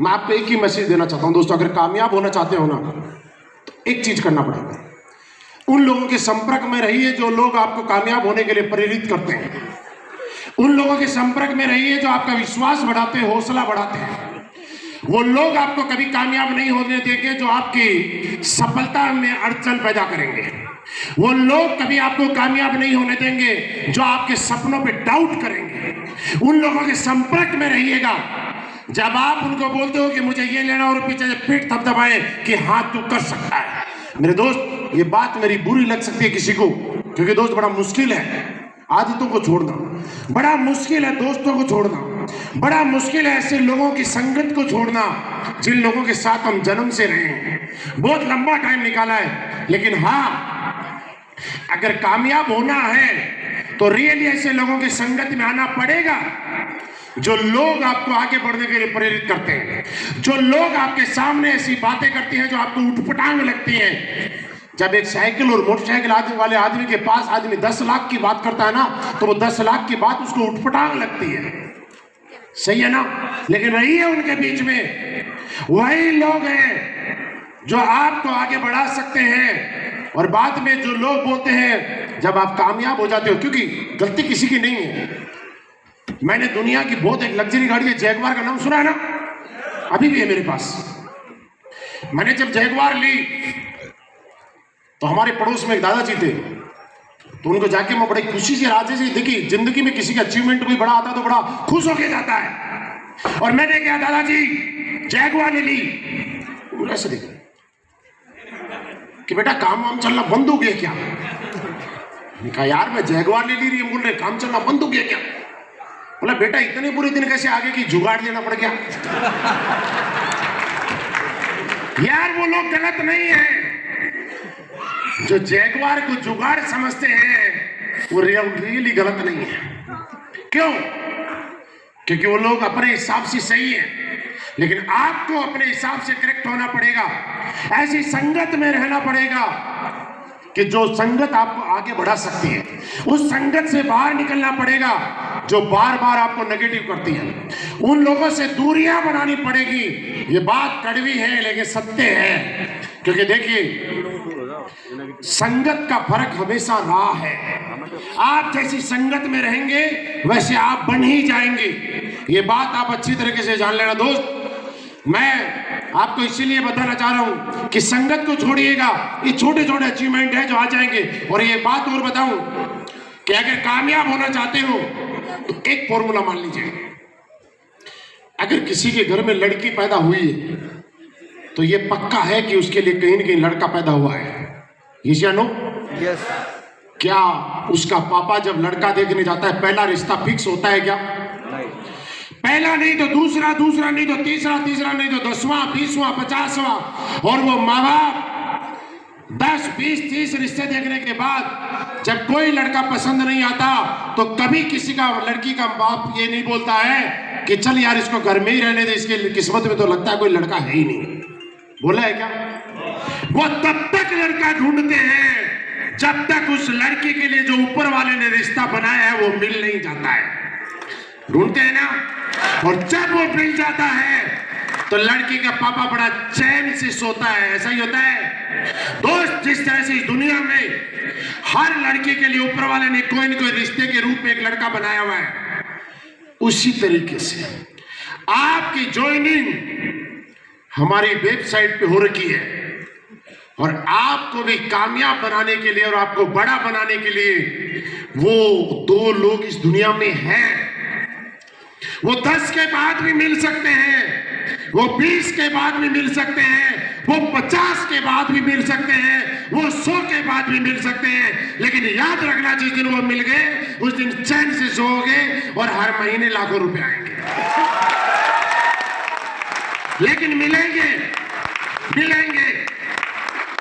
Speaker 2: मैं आपको एक ही मैसेज देना चाहता हूं दोस्तों, अगर कामयाब होना चाहते हो ना तो एक चीज करना पड़ेगा। उन लोगों के संपर्क में रहिए जो लोग आपको कामयाब होने के लिए प्रेरित करते हैं। उन लोगों के संपर्क में रहिए जो आपका विश्वास बढ़ाते हैं, हौसला बढ़ाते हैं। वो लोग आपको कभी कामयाब नहीं होने देंगे जो आपकी सफलता में अड़चन पैदा करेंगे। वो लोग कभी आपको कामयाब नहीं होने देंगे जो आपके सपनों पे डाउट करेंगे। उन लोगों के संपर्क में रहिएगा जब आप उनको बोलते हो कि मुझे ये लेना, और पीछे से पीठ थपथपाए कि हाँ तू कर सकता है। मेरे दोस्त, ये बात मेरी बुरी लग सकती है किसी को, क्योंकि दोस्त बड़ा मुश्किल है आदतों को छोड़ना, बड़ा मुश्किल है दोस्तों को छोड़ना, बड़ा मुश्किल है ऐसे लोगों की संगत को छोड़ना जिन लोगों के साथ हम जन्म से रहे हैं। बहुत लंबा टाइम निकाला है, लेकिन हाँ, अगर कामयाब होना है तो रियली ऐसे लोगों की संगत में आना पड़ेगा जो लोग आपको आगे बढ़ने के लिए प्रेरित करते हैं, जो लोग आपके सामने ऐसी बातें करती हैं जो आपको उठपटांग लगती हैं। जब एक साइकिल और मोटरसाइकिल वाले आदमी के पास आदमी 10 लाख की बात करता है ना, तो वो 10 लाख की बात उसको उठपटांग लगती है, सही है ना। लेकिन रही है उनके बीच में वही लोग हैं जो आपको आगे बढ़ा सकते हैं। और बाद में जो लोग बोलते हैं जब आप कामयाब हो जाते हो, क्योंकि गलती किसी की नहीं है। मैंने दुनिया की बहुत एक लग्जरी गाड़ी है जैगवार का नाम सुना है ना, अभी भी है मेरे पास। मैंने जब जैगवार ली तो हमारे पड़ोस में एक दादाजी थे, तो उनको जाके मैं बड़ी खुशी से राजे से देखी, जिंदगी में किसी का अचीवमेंट भी बड़ा आता तो बड़ा खुश होके जाता है। और मैंने क्या दादाजी जैगवार ले ली, ऐसे देखा कि बेटा काम वाम चलना बंद हो गया क्या? कहा यार मैं जैगवार ले ली रही, बोल रहे काम चलना बंद हो गया क्या? बोला बेटा इतने बुरे दिन कैसे आगे की जुगाड़ लेना पड़ गया? यार वो लोग गलत नहीं है जो जैगवार को जुगाड़ समझते हैं, वो रियली गलत नहीं है। क्यों? क्योंकि वो लोग अपने हिसाब से सही है, लेकिन आपको अपने हिसाब से करेक्ट होना पड़ेगा। ऐसी संगत में रहना पड़ेगा कि जो संगत आपको आगे बढ़ा सकती है। उस संगत से बाहर निकलना पड़ेगा जो बार बार आपको नेगेटिव करती है। उन लोगों से दूरियां बनानी पड़ेगी। ये बात कड़वी है लेकिन सत्य है, क्योंकि देखिए संगत का फर्क हमेशा रहा है। आप जैसी संगत में रहेंगे वैसे आप बन ही जाएंगे। ये बात आप अच्छी तरीके से जान लेना दोस्त। मैं आपको इसीलिए बताना चाह रहा हूं कि संगत को छोड़िएगा, ये छोटे छोटे अचीवमेंट है जो आ जाएंगे। और ये बात और बताऊं कि अगर कामयाब होना चाहते हो तो एक फॉर्मूला मान लीजिए, अगर किसी के घर में लड़की पैदा हुई है तो ये पक्का है कि उसके लिए कहीं ना कहीं लड़का पैदा हुआ है। यस या नो?
Speaker 3: यस।
Speaker 2: क्या उसका पापा जब लड़का देखने जाता है पहला रिश्ता फिक्स होता है क्या?
Speaker 3: नहीं।
Speaker 2: पहला नहीं तो दूसरा, दूसरा नहीं तो तीसरा, तीसरा नहीं तो 10वां, 20वां, 50वां। और वो माँ बाप 10, 20, 30 रिश्ते देखने के बाद जब कोई लड़का पसंद नहीं आता तो कभी किसी का लड़की का बाप ये नहीं बोलता है कि चल यार इसको घर में ही रहने दे, इसके किस्मत में तो लगता है कोई लड़का है ही नहीं। बोला है क्या? वो तब तक लड़का ढूंढते हैं जब तक उस लड़की के लिए जो ऊपर वाले ने रिश्ता बनाया है वो मिल नहीं जाता है। ढूंढते हैं ना? और जब वो मिल जाता है तो लड़की का पापा बड़ा चैन से सोता है। ऐसा ही होता है दोस्त। जिस तरह से इस दुनिया में हर लड़की के लिए ऊपर वाले ने कोई न कोई रिश्ते के रूप में एक लड़का बनाया हुआ है, उसी तरीके से आपकी ज्वाइनिंग हमारी वेबसाइट पे हो रखी है। और आपको भी कामयाब बनाने के लिए और आपको बड़ा बनाने के लिए वो 2 लोग इस दुनिया में हैं। वो 10 के बाद भी मिल सकते हैं, वो 20 के बाद भी मिल सकते हैं, वो 50 के बाद भी मिल सकते हैं, वो 100 के बाद भी मिल सकते हैं। लेकिन याद रखना जिस दिन वो मिल गए उस दिन चैन से सोओगे और हर महीने लाखों रुपए आएंगे। लेकिन मिलेंगे मिलेंगे।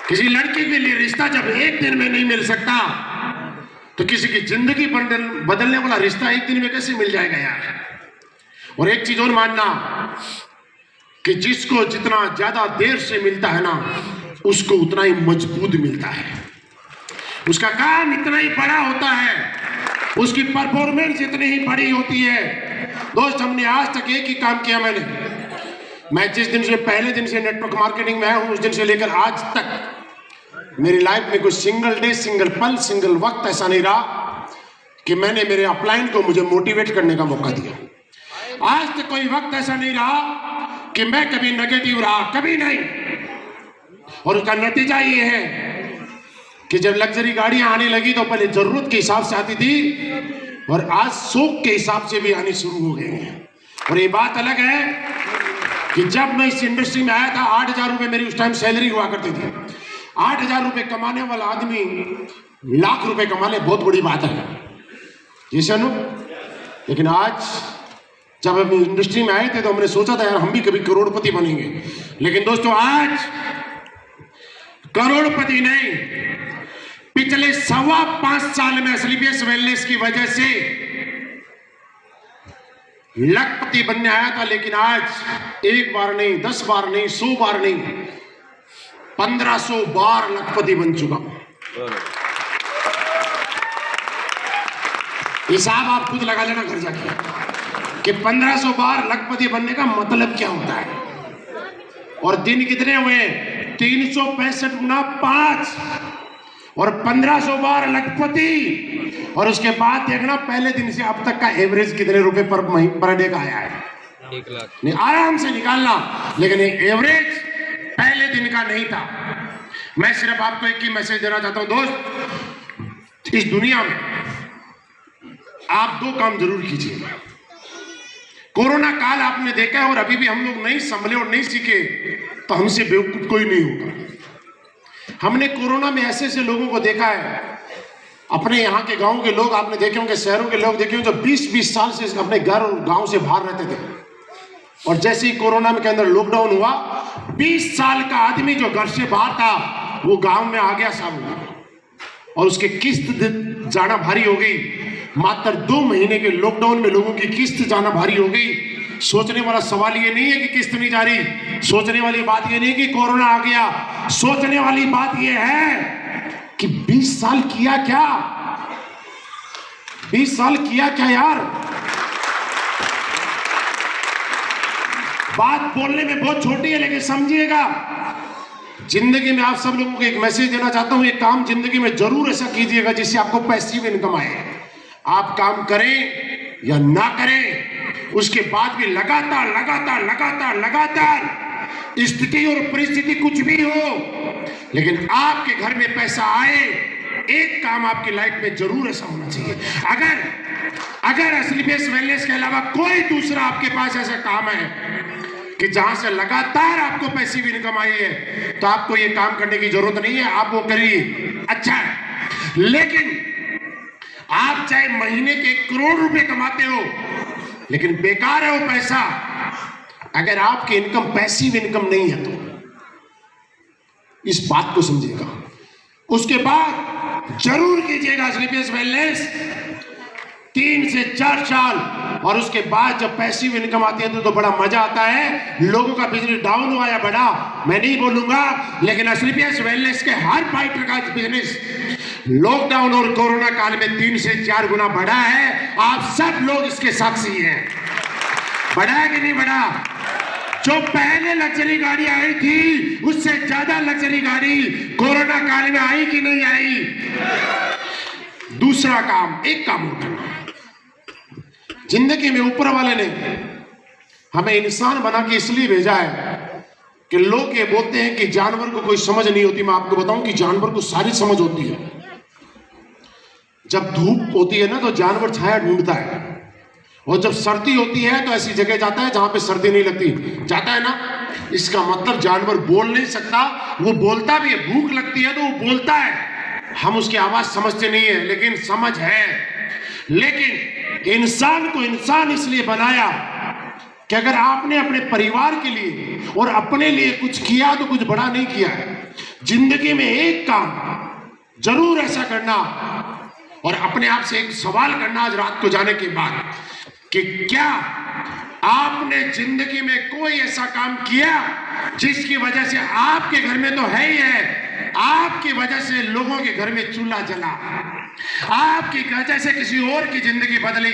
Speaker 2: किसी लड़की के लिए रिश्ता जब एक दिन में नहीं मिल सकता तो किसी की जिंदगी बदलने वाला रिश्ता एक दिन में कैसे मिल जाएगा यार? और एक चीज और मानना कि जिसको जितना ज्यादा देर से मिलता है ना उसको उतना ही मजबूत मिलता है, उसका काम इतना ही बड़ा होता है, उसकी परफॉर्मेंस इतनी ही बड़ी होती है। दोस्त हमने आज तक एक ही काम किया। मैं जिस दिन से पहले दिन से नेटवर्क मार्केटिंग में आया हूं उस दिन से लेकर आज तक मेरी लाइफ में कोई सिंगल डे, सिंगल पल, सिंगल वक्त ऐसा नहीं रहा कि मैंने मेरे अपलाइन को मुझे मोटिवेट करने का मौका दिया। आज तक कोई वक्त ऐसा नहीं रहा कि मैं कभी नेगेटिव रहा, कभी नहीं। और उसका नतीजा ये है कि जब लग्जरी गाड़ियां आने लगी तो पहले जरूरत के हिसाब से आती थी और आज शौक के हिसाब से भी आनी शुरू हो गई है। और ये बात अलग है कि जब मैं इस इंडस्ट्री में आया था 8,000 रुपये मेरी उस टाइम सैलरी हुआ करती थी। 8,000 रुपये कमाने वाला आदमी लाख रुपए कमा ले, बहुत बड़ी बात है जी सनु। लेकिन आज जब हम इंडस्ट्री में आए थे तो हमने सोचा था यार हम भी कभी करोड़पति बनेंगे। लेकिन दोस्तों आज करोड़पति नहीं, पिछले 5.25 साल में एसलीपीएस वेलनेस की वजह से लखपति बनने आया था, लेकिन आज एक बार नहीं, 10 बार नहीं, 100 बार नहीं, 1500 बार लखपति बन चुका। हिसाब आप खुद लगा लेना घर जाके कि 1500 बार लखपति बनने का मतलब क्या होता है। और दिन कितने हुए? 365 गुना 5 और 1500 बार लखपति। और उसके बाद देखना पहले दिन से अब तक का एवरेज कितने रुपए पर डे का आया है।
Speaker 3: 1 लाख
Speaker 2: नहीं, आराम से निकालना, लेकिन एवरेज पहले दिन का नहीं था। मैं सिर्फ आपको एक ही मैसेज देना चाहता हूं दोस्त, इस दुनिया में आप 2 काम जरूर कीजिए। कोरोना काल आपने देखा है और अभी भी हम लोग नहीं संभले और नहीं सीखे तो हमसे बेवकूफ कोई नहीं होगा। हमने कोरोना में ऐसे ऐसे लोगों को देखा है, अपने यहाँ के गांव के लोग आपने देखे होंगे, शहरों के लोग देखे होंगे जो 20-20 साल से अपने घर और गांव से बाहर रहते थे, और जैसे ही कोरोना के अंदर लॉकडाउन हुआ 20 साल का आदमी जो घर से बाहर था वो गांव में आ गया साहब, और उसकी किस्त जाना भारी हो गई। मात्र 2 महीने के लॉकडाउन में लोगों की किस्त जाना भारी हो गई। सोचने वाला सवाल ये नहीं है कि किस्त नहीं जा रही, सोचने वाली बात ये नहीं कि कोरोना आ गया, सोचने वाली बात ये है कि 20 साल किया क्या, 20 साल किया क्या यार। बात बोलने में बहुत छोटी है, लेकिन समझिएगा, जिंदगी में आप सब लोगों को एक मैसेज देना चाहता हूं, एक काम जिंदगी में जरूर ऐसा कीजिएगा जिससे आपको पैसिव इनकम आए। आप काम करें या ना करें, उसके बाद भी लगातार लगातार लगातार लगातार स्थिति और परिस्थिति कुछ भी हो, लेकिन आपके घर में पैसा आए, एक काम आपकी लाइफ में जरूर ऐसा होना चाहिए। अगर एसलीपीएस वेलनेस के अलावा कोई दूसरा आपके पास ऐसा काम है कि जहां से लगातार आपको पैसिव इनकम आई है, तो आपको ये काम करने की जरूरत नहीं है, आप वो करिए, अच्छा है। लेकिन आप चाहे महीने के 1 करोड़ रुपए कमाते हो, लेकिन बेकार है वो पैसा अगर आपकी इनकम पैसिव इनकम नहीं है तो। इस बात को समझिएगा। उसके बाद जरूर कीजिएगा एसलीपीएस वेलनेस 3 से 4 साल, और उसके बाद जब पैसिव इनकम आती है तो बड़ा मजा आता है। लोगों का बिजनेस डाउन हुआ या बढ़ा मैं नहीं बोलूंगा, लेकिन एसलीपीएस वेलनेस के हर फाइटर का बिजनेस लॉकडाउन और कोरोना काल में 3 से 4 गुना बढ़ा है। आप सब लोग इसके साक्षी हैं। बढ़ा है कि नहीं बढ़ा? जो पहले लग्जरी गाड़ी आई थी उससे ज्यादा लग्जरी गाड़ी कोरोना काल में आई कि नहीं आई? दूसरा काम, एक काम और करना। जिंदगी में ऊपर वाले ने हमें इंसान बना के इसलिए भेजा है कि लोग ये बोलते हैं कि जानवर को कोई समझ नहीं होती। मैं आपको बताऊं कि जानवर को सारी समझ होती है। जब धूप होती है ना तो जानवर छाया ढूंढता है, और जब सर्दी होती है तो ऐसी जगह जाता है जहां पे सर्दी नहीं लगती, जाता है ना। इसका मतलब जानवर बोल नहीं सकता, वो बोलता भी है, भूख लगती है तो वो बोलता है, हम उसकी आवाज समझते नहीं है, लेकिन समझ है। लेकिन इंसान को इंसान इसलिए बनाया कि अगर आपने अपने परिवार के लिए और अपने लिए कुछ किया तो कुछ बड़ा नहीं किया है। जिंदगी में एक काम जरूर ऐसा करना, और अपने आप से एक सवाल करना आज रात को जाने के बाद कि क्या आपने जिंदगी में कोई ऐसा काम किया जिसकी वजह से आपके घर में तो है ही है, आपकी वजह से लोगों के घर में चूल्हा जला, आपकी वजह से किसी और की जिंदगी बदली,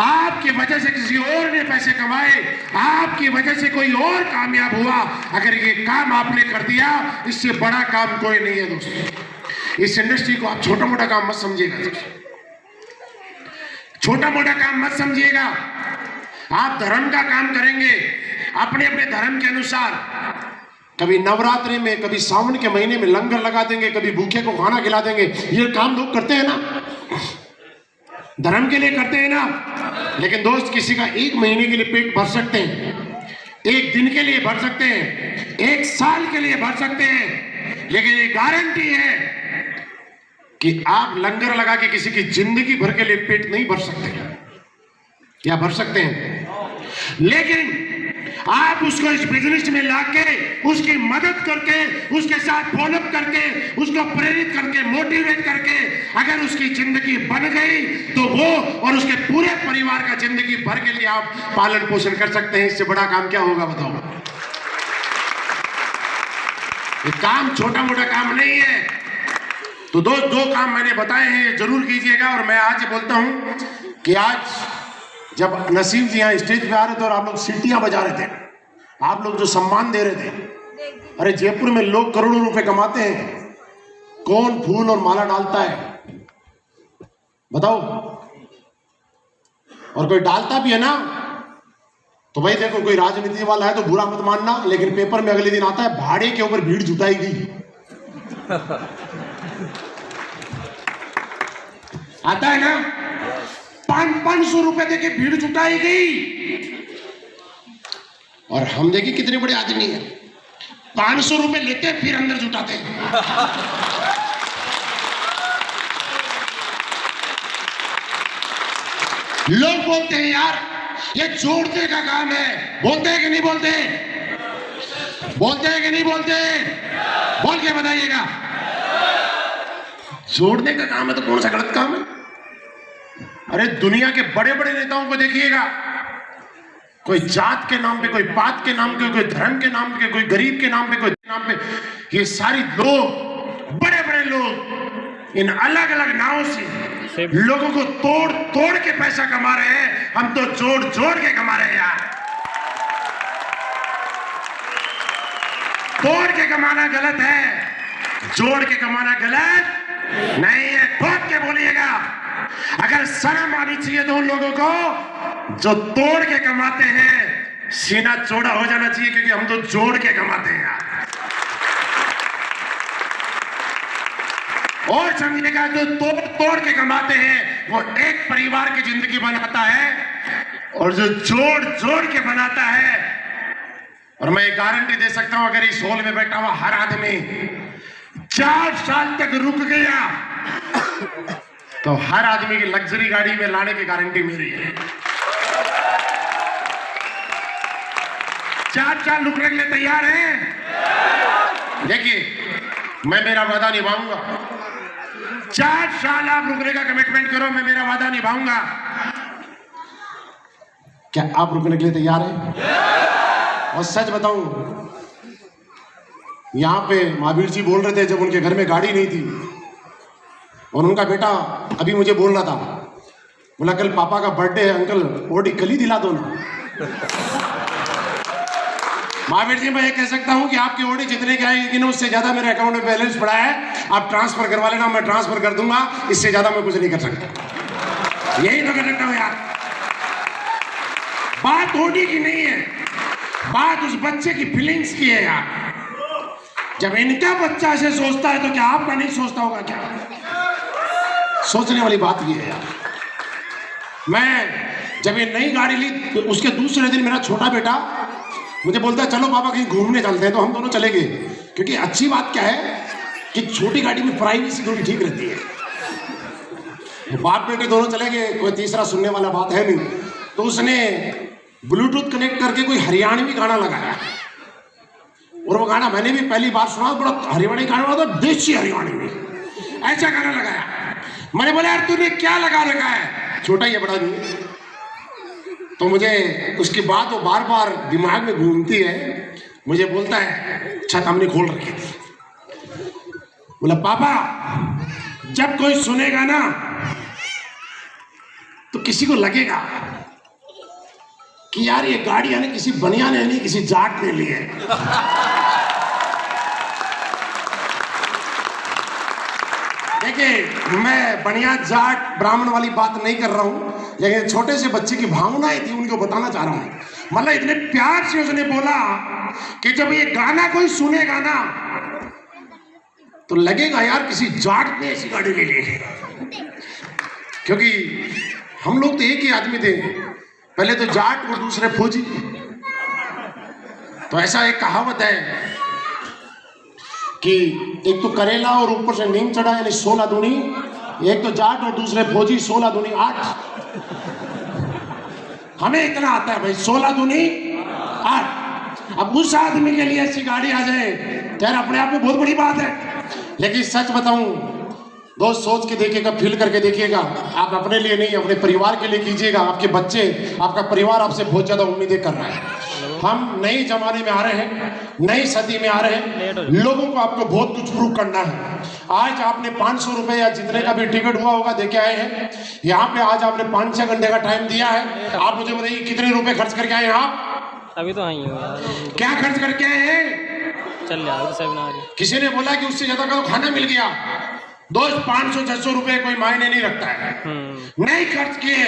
Speaker 2: आपकी वजह से किसी और ने पैसे कमाए, आपकी वजह से कोई और कामयाब हुआ। अगर ये काम आपने कर दिया, इससे बड़ा काम कोई नहीं है दोस्तों। इस इंडस्ट्री को आप छोटा मोटा काम मत समझिएगा, छोटा मोटा काम मत समझिएगा। आप धर्म का काम करेंगे अपने अपने धर्म के अनुसार। कभी नवरात्रि में, कभी सावन के महीने में लंगर लगा देंगे, कभी भूखे को खाना खिला देंगे। ये काम लोग करते हैं ना, धर्म के लिए करते हैं ना। लेकिन दोस्त, किसी का 1 महीने के लिए पेट भर सकते हैं, 1 दिन के लिए भर सकते हैं, 1 साल के लिए भर सकते हैं, लेकिन ये गारंटी है कि आप लंगर लगा के किसी की जिंदगी भर के लिए पेट नहीं भर सकते, या भर सकते हैं। लेकिन
Speaker 3: आप उसको इस बिजनेस में लाके उसकी मदद करके उसके साथ फॉलोअप करके उसको प्रेरित करके मोटिवेट करके अगर उसकी जिंदगी बन गई तो वो और उसके पूरे परिवार का जिंदगी भर के लिए आप पालन पोषण कर सकते हैं। इससे बड़ा काम क्या होगा बताओ? ये काम छोटा मोटा काम नहीं है। तो दो काम मैंने बताए हैं, जरूर कीजिएगा। और मैं आज बोलता हूं कि आज जब नसीम जी यहाँ स्टेज पे आ रहे थे और आप लोग सीटियां बजा रहे थे, आप लोग जो सम्मान दे रहे थे, अरे जयपुर में लोग करोड़ों रुपए कमाते हैं, कौन फूल और माला डालता है बताओ? और कोई डालता भी है ना तो भाई देखो, कोई राजनीति वाला है तो बुरा मत मानना, लेकिन पेपर में अगले दिन आता है भाड़े के ऊपर भीड़ जुटाएगी। आता है ना, 500 रुपए देके भीड़ जुटाई गई। और हम देखिए कितने बड़े आदमी हैं, 500 रुपए लेते फिर अंदर जुटाते हैं। लोग बोलते हैं यार ये जोड़ने का काम है, बोलते हैं कि नहीं बोलते? बोलते हैं कि नहीं बोलते? बोल के बताइएगा। जोड़ने का काम है तो कौन सा गलत काम है? अरे दुनिया के बड़े बड़े नेताओं को देखिएगा, कोई जात के नाम पे, कोई पात के नाम पे, कोई धर्म के नाम पे, कोई गरीब के नाम पे, कोई नाम पे, ये सारी लोग, बड़े बड़े लोग इन अलग अलग नावों से लोगों को तोड़ तोड़ के पैसा कमा रहे हैं। हम तो जोड़ जोड़ के कमा रहे हैं यार। तोड़ के कमाना गलत है, जोड़ के कमाना गलत नहीं है। ठोक के बोलिएगा। अगर शर्म आनी चाहिए तो उन लोगों को जो तोड़ के कमाते हैं, सीना चौड़ा हो जाना चाहिए, क्योंकि हम तो जोड़ के कमाते हैं यार। और समझिएगा, जो तोड़ तोड़ के कमाते हैं वो एक परिवार की जिंदगी बनाता है, और जो जोड़ जोड़ के बनाता है, और मैं गारंटी दे सकता हूं, अगर इस हॉल में बैठा हुआ हर आदमी 4 साल तक रुक गया तो हर आदमी की लग्जरी गाड़ी में लाने की गारंटी मेरी है। 4 साल रुकने के लिए तैयार हैं? देखिए, मैं मेरा वादा निभाऊंगा। 4 साल आप रुकने का कमिटमेंट करो, मैं मेरा वादा निभाऊंगा। क्या आप रुकने के लिए तैयार हैं? और सच बताऊं, यहां पे महावीर जी बोल रहे थे जब उनके घर में गाड़ी नहीं थी, और उनका बेटा अभी मुझे बोल रहा था, बोला कल पापा का बर्थडे है अंकल, ओडी कल ही दिला दो ना। महावीर जी, मैं ये कह सकता हूं कि आपकी ओडी जितने की आएगी ना, उससे ज्यादा मेरे अकाउंट में बैलेंस पड़ा है, आप ट्रांसफर करवा लेना, मैं ट्रांसफर कर दूंगा। इससे ज्यादा मैं कुछ नहीं कर सकता। यही तो कर सकता हूं यार। बात ओडी की नहीं है, बात उस बच्चे की फीलिंग्स की है यार। जब इनका बच्चा ऐसे सोचता है तो क्या आपका नहीं सोचता होगा क्या? सोचने वाली बात ये है यार। मैं जब ये नई गाड़ी ली तो उसके दूसरे दिन मेरा छोटा बेटा मुझे बोलता है चलो पापा कहीं घूमने चलते हैं, तो हम दोनों चले गए। क्योंकि अच्छी बात क्या है कि छोटी गाड़ी में प्राइवेसी थोड़ी ठीक रहती है। तो बाप बेटे दोनों चले गए, कोई तीसरा सुनने वाला बात है नहीं। तो उसने ब्लूटूथ कनेक्ट करके कोई हरियाणवी गाना लगाया, और वो गाना मैंने भी पहली बार सुना, बड़ा हरियाणवी गाना था, देसी हरियाणवी ऐसा गाना लगाया। मैंने बोला यार तूने क्या लगा रखा है? छोटा ही है, बड़ा नहीं। तो मुझे उसकी बात वो बार बार दिमाग में घूमती है। मुझे बोलता है छत हमने खोल रखी थी। बोला पापा जब कोई सुनेगा ना तो किसी को लगेगा कि यार ये गाड़ी यानी किसी बनिया ने नहीं, किसी जाट ने ली है। देखिए, मैं बनिया जाट ब्राह्मण वाली बात नहीं कर रहा हूं, लेकिन छोटे से बच्चे की भावनाएं थी, उनको बताना चाह रहा हूं। मतलब इतने प्यार से उसने बोला कि जब ये गाना कोई सुनेगा ना तो लगेगा यार किसी जाट ने ऐसी गाड़ी ले ली है। क्योंकि हम लोग तो एक ही आदमी थे, पहले तो जाट और दूसरे फौजी। तो ऐसा एक कहावत है कि एक तो करेला और ऊपर से नीम चढ़ा, यानी 16 दूनी। एक तो जाट और दूसरे फौजी, 16 दूनी 8। हमें इतना आता है भाई, 16 दूनी अब उस आदमी के लिए ऐसी गाड़ी आ जाए तो यार अपने आप में बहुत बड़ी बात है। लेकिन सच बताऊं दोस्त, सोच के देखिएगा, फील करके देखिएगा, आप अपने लिए नहीं अपने परिवार के लिए कीजिएगा। आपके बच्चे, आपका परिवार आपसे बहुत ज्यादा उम्मीदें कर रहा है। हम नए जमाने में आ रहे हैं, नई सदी में आ रहे हैं, लोगों को आपको बहुत कुछ प्रूव करना है। आज आपने 500 रुपए या जितने का भी टिकट हुआ होगा देके आए हैं यहाँ पे। आज आपने 5-6 घंटे का टाइम दिया है। आप मुझे बताइए कितने रुपए खर्च करके आए आप?
Speaker 4: अभी तो आई हूँ यार,
Speaker 3: क्या खर्च करके आए हैं?
Speaker 4: चल यार सेमिनार।
Speaker 3: किसी ने बोला कि उससे ज्यादा का तो खाना मिल गया। दोस्त 500-600 रुपए कोई मायने नहीं रखता है, नहीं खर्च किए।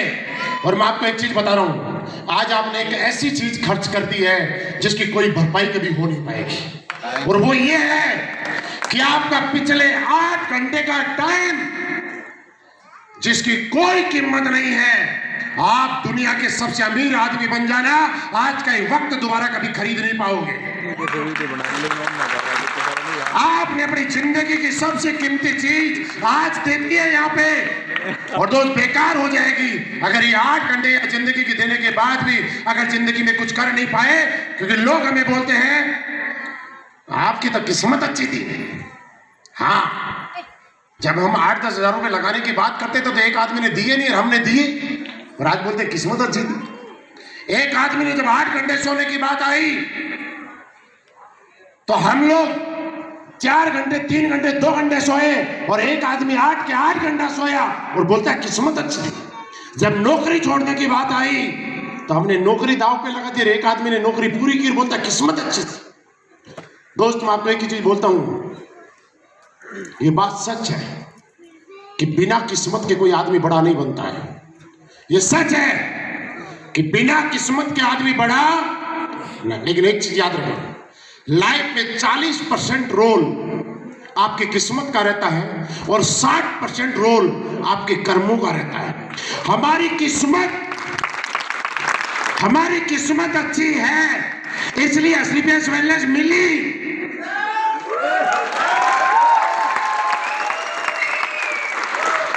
Speaker 3: और मैं आपको एक चीज बता रहा हूं, आज आपने एक ऐसी चीज खर्च कर दी है जिसकी कोई भरपाई कभी हो नहीं पाएगी। और वो ये है कि आपका पिछले 8 घंटे का टाइम जिसकी कोई कीमत नहीं है। आप दुनिया के सबसे अमीर आदमी बन जाना, आज का ये वक्त दोबारा कभी खरीद नहीं पाओगे। आपने अपनी जिंदगी की सबसे कीमती चीज आज दे दी है यहाँ पे, और दोस्त बेकार हो जाएगी अगर ये 8 घंटे या जिंदगी के देने के बाद भी अगर जिंदगी में कुछ कर नहीं पाए। क्योंकि लोग हमें बोलते हैं आपकी तो किस्मत अच्छी थी। हाँ, जब हम 8-10 हजार रुपए लगाने की बात करते थे तो एक आदमी ने दिए नहीं और हमने दिए, और आज बोलते किस्मत अच्छी थी। एक आदमी ने जब 8 घंटे सोने की बात आई तो हम लोग 4 घंटे, 3 घंटे, 2 घंटे सोए, और एक आदमी 8 के 8 घंटा सोया और बोलता है किस्मत अच्छी थी। जब नौकरी छोड़ने की बात आई तो हमने नौकरी दांव पे लगा दी, एक आदमी ने नौकरी पूरी की और बोलता है किस्मत अच्छी थी। दोस्त मैं आपको एक ही चीज बोलता हूं, ये बात सच है कि बिना किस्मत के कोई आदमी बड़ा नहीं बनता है। ये सच है कि बिना किस्मत के आदमी बड़ा नहीं। लेकिन एक चीज याद रखो, लाइफ में 40% रोल आपकी किस्मत का रहता है और 60% रोल आपके कर्मों का रहता है। हमारी किस्मत अच्छी है इसलिए असलीपियस वेलनेस मिली।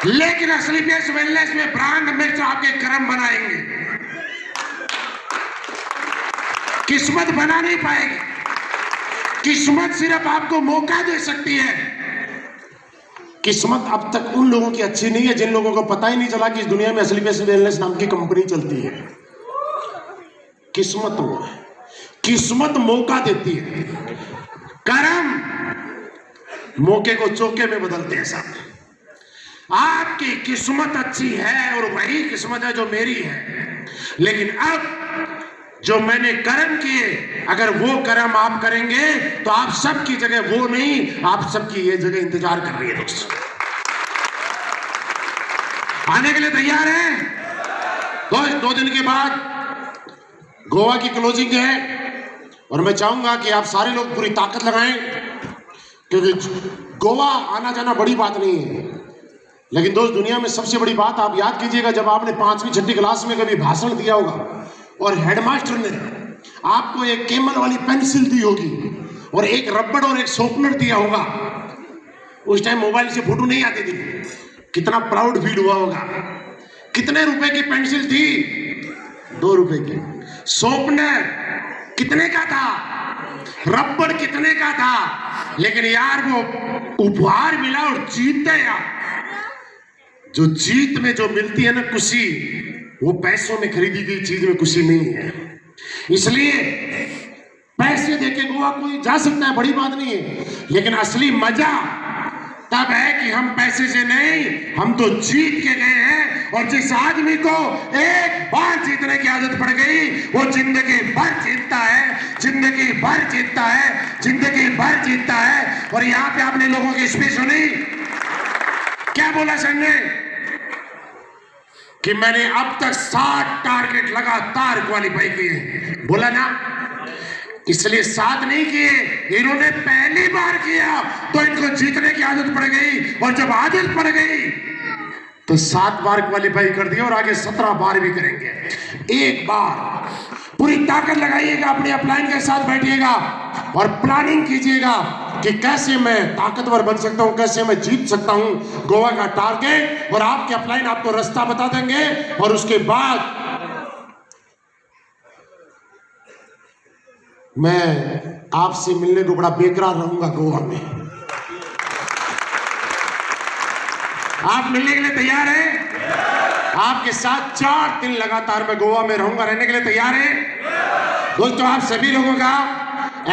Speaker 3: लेकिन असलीपियस वेलनेस में ब्रांड एम्बेसडर आपके कर्म बनाएंगे, किस्मत बना नहीं पाएगी। किस्मत सिर्फ आपको मौका दे सकती है। किस्मत अब तक उन लोगों की अच्छी नहीं है जिन लोगों को पता ही नहीं चला कि इस दुनिया में असलीपियस वेलनेस नाम की कंपनी चलती है। किस्मत वो है, किस्मत मौका देती है, कर्म मौके को चौके में बदलते हैं साहब। आपकी किस्मत अच्छी है और वही किस्मत है जो मेरी है। लेकिन अब जो मैंने कर्म किए, अगर वो कर्म आप करेंगे तो आप सबकी जगह वो नहीं, आप सबकी ये जगह इंतजार कर रही है। दोस्त आने के लिए तैयार हैं? दोस्त 2 दिन के बाद गोवा की क्लोजिंग है और मैं चाहूंगा कि आप सारे लोग पूरी ताकत लगाएं, क्योंकि गोवा आना जाना बड़ी बात नहीं है। लेकिन दोस्त दुनिया में सबसे बड़ी बात आप याद कीजिएगा, जब आपने 5वीं-6वीं क्लास में कभी भाषण दिया होगा और हेडमास्टर ने आपको एक केमल वाली पेंसिल दी होगी और एक रबड़ और एक शॉर्पनर दिया होगा। उस टाइम मोबाइल से फोटो नहीं आती थी, कितना प्राउड फील हुआ होगा। कितने रुपए की पेंसिल थी? 2 रुपए की। शॉर्पनर कितने का था? रबड़ कितने का था? लेकिन यार वो उपहार मिला और जीतते यार। जो जीत में जो मिलती है ना खुशी, वो पैसों में खरीदी गई चीज में खुशी नहीं है। इसलिए पैसे देके गोवा कोई जा सकता है, बड़ी बात नहीं है। लेकिन असली मजा तब है कि हम पैसे से नहीं, हम तो जीत के गए हैं। और जिस आदमी को एक बार जीतने की आदत पड़ गई वो जिंदगी भर जीतता है, जिंदगी भर जीतता है, जिंदगी भर जीतता है। और यहाँ पे आपने लोगों की स्पीच सुनी, क्या बोला सर ने कि मैंने अब तक 60 टारगेट लगातार क्वालिफाई किए, बोला ना। इसलिए 7 नहीं किए, इन्होंने पहली बार किया तो इनको जीतने की आदत पड़ गई, और जब आदत पड़ गई तो 7 बार क्वालिफाई कर दिया और आगे 17 बार भी करेंगे। एक बार पूरी ताकत लगाइएगा, अपने अपलाइन के साथ बैठिएगा और प्लानिंग कीजिएगा कि कैसे मैं ताकतवर बन सकता हूं, कैसे मैं जीत सकता हूं गोवा का टारगेट। और आपके अपलाइन आपको रास्ता बता देंगे। और उसके बाद मैं आपसे मिलने को बड़ा बेकरार रहूंगा गोवा में। आप मिलने के लिए तैयार हैं? आपके साथ 4 दिन लगातार मैं गोवा में रहूंगा, रहने के लिए तैयार हैं? दोस्तों, आप सभी लोगों का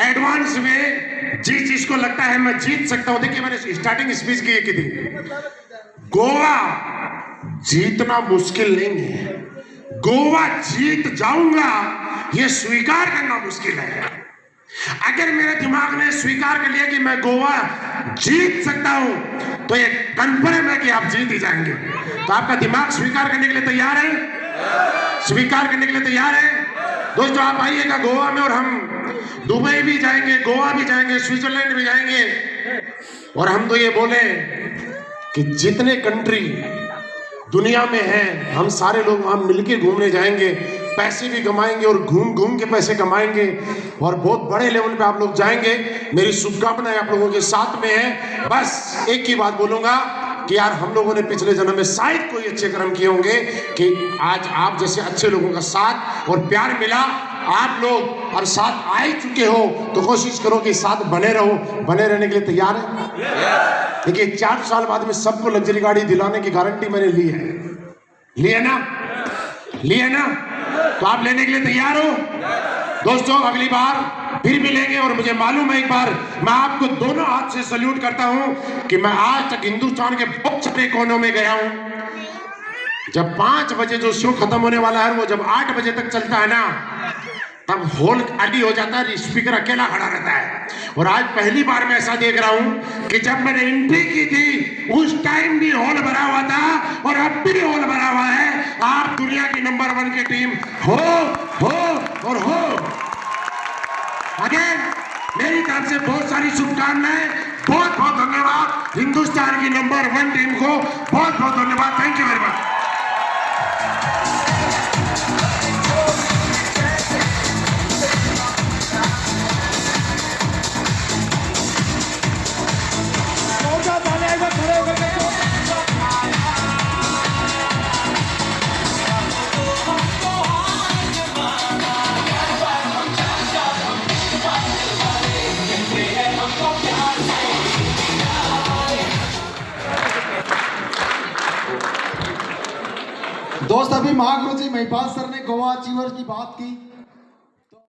Speaker 3: एडवांस में जिसको लगता है मैं जीत सकता हूं, देखिए मैंने स्टार्टिंग स्पीच की थी, गोवा जीतना मुश्किल नहीं है, गोवा जीत जाऊंगा ये स्वीकार करना मुश्किल है। अगर मेरे दिमाग ने स्वीकार कर लिया कि मैं गोवा जीत सकता हूं तो ये कन्फर्म है कि आप जीत ही जाएंगे। तो आपका दिमाग स्वीकार करने के लिए तैयार है? स्वीकार करने के लिए तैयार है? दोस्तों, आप आइएगा गोवा में और हम दुबई भी जाएंगे, गोवा भी जाएंगे, स्विट्जरलैंड भी जाएंगे। और हम तो ये बोले कि जितने कंट्री दुनिया में हैं हम सारे लोग वहां मिलके घूमने जाएंगे, पैसे भी कमाएंगे और घूम घूम के पैसे कमाएंगे और बहुत बड़े लेवल पे आप लोग जाएंगे। मेरी शुभकामनाएं आप लोगों के साथ में है। बस एक ही बात बोलूंगा कि यार हम लोगों ने पिछले जन्म में शायद कोई अच्छे कर्म किए होंगे कि आज आप जैसे अच्छे लोगों का साथ और प्यार मिला। आप लोग और साथ आ ही चुके हो तो कोशिश करो कि साथ बने रहो। बने रहने के लिए तैयार है? देखिए 4 साल बाद में सबको लग्जरी गाड़ी दिलाने की गारंटी मैंने ली है। ली है ना? ली है ना? तो आप लेने के लिए तैयार हो? दोस्तों, अगली बार फिर मिलेंगे और मुझे मालूम है, एक बार मैं आपको दोनों हाथ से सल्यूट करता हूं कि मैं आज तक हिंदुस्तान के बहुत सारे कोनों में गया हूं। जब 5 बजे जो शो खत्म होने वाला है वो जब 8 बजे तक चलता है ना, तब हॉल खाली हो जाता है, स्पीकर अकेला खड़ा रहता है। और आज पहली बार मैं ऐसा देख रहा हूं कि जब मैंने एंट्री की थी उस टाइम भी हॉल भरा हुआ था और अब भी हॉल भरा हुआ है। आप दुनिया की नंबर 1 की टीम हो और हो। अगेन मेरी तरफ से बहुत सारी शुभकामनाएं, बहुत बहुत धन्यवाद हिंदुस्तान की नंबर 1 टीम को, बहुत बहुत धन्यवाद। Thank you very much.
Speaker 4: दोस्त, अभी महागुरु जी महिपाल सर ने गोवा अचीवर्स की बात की।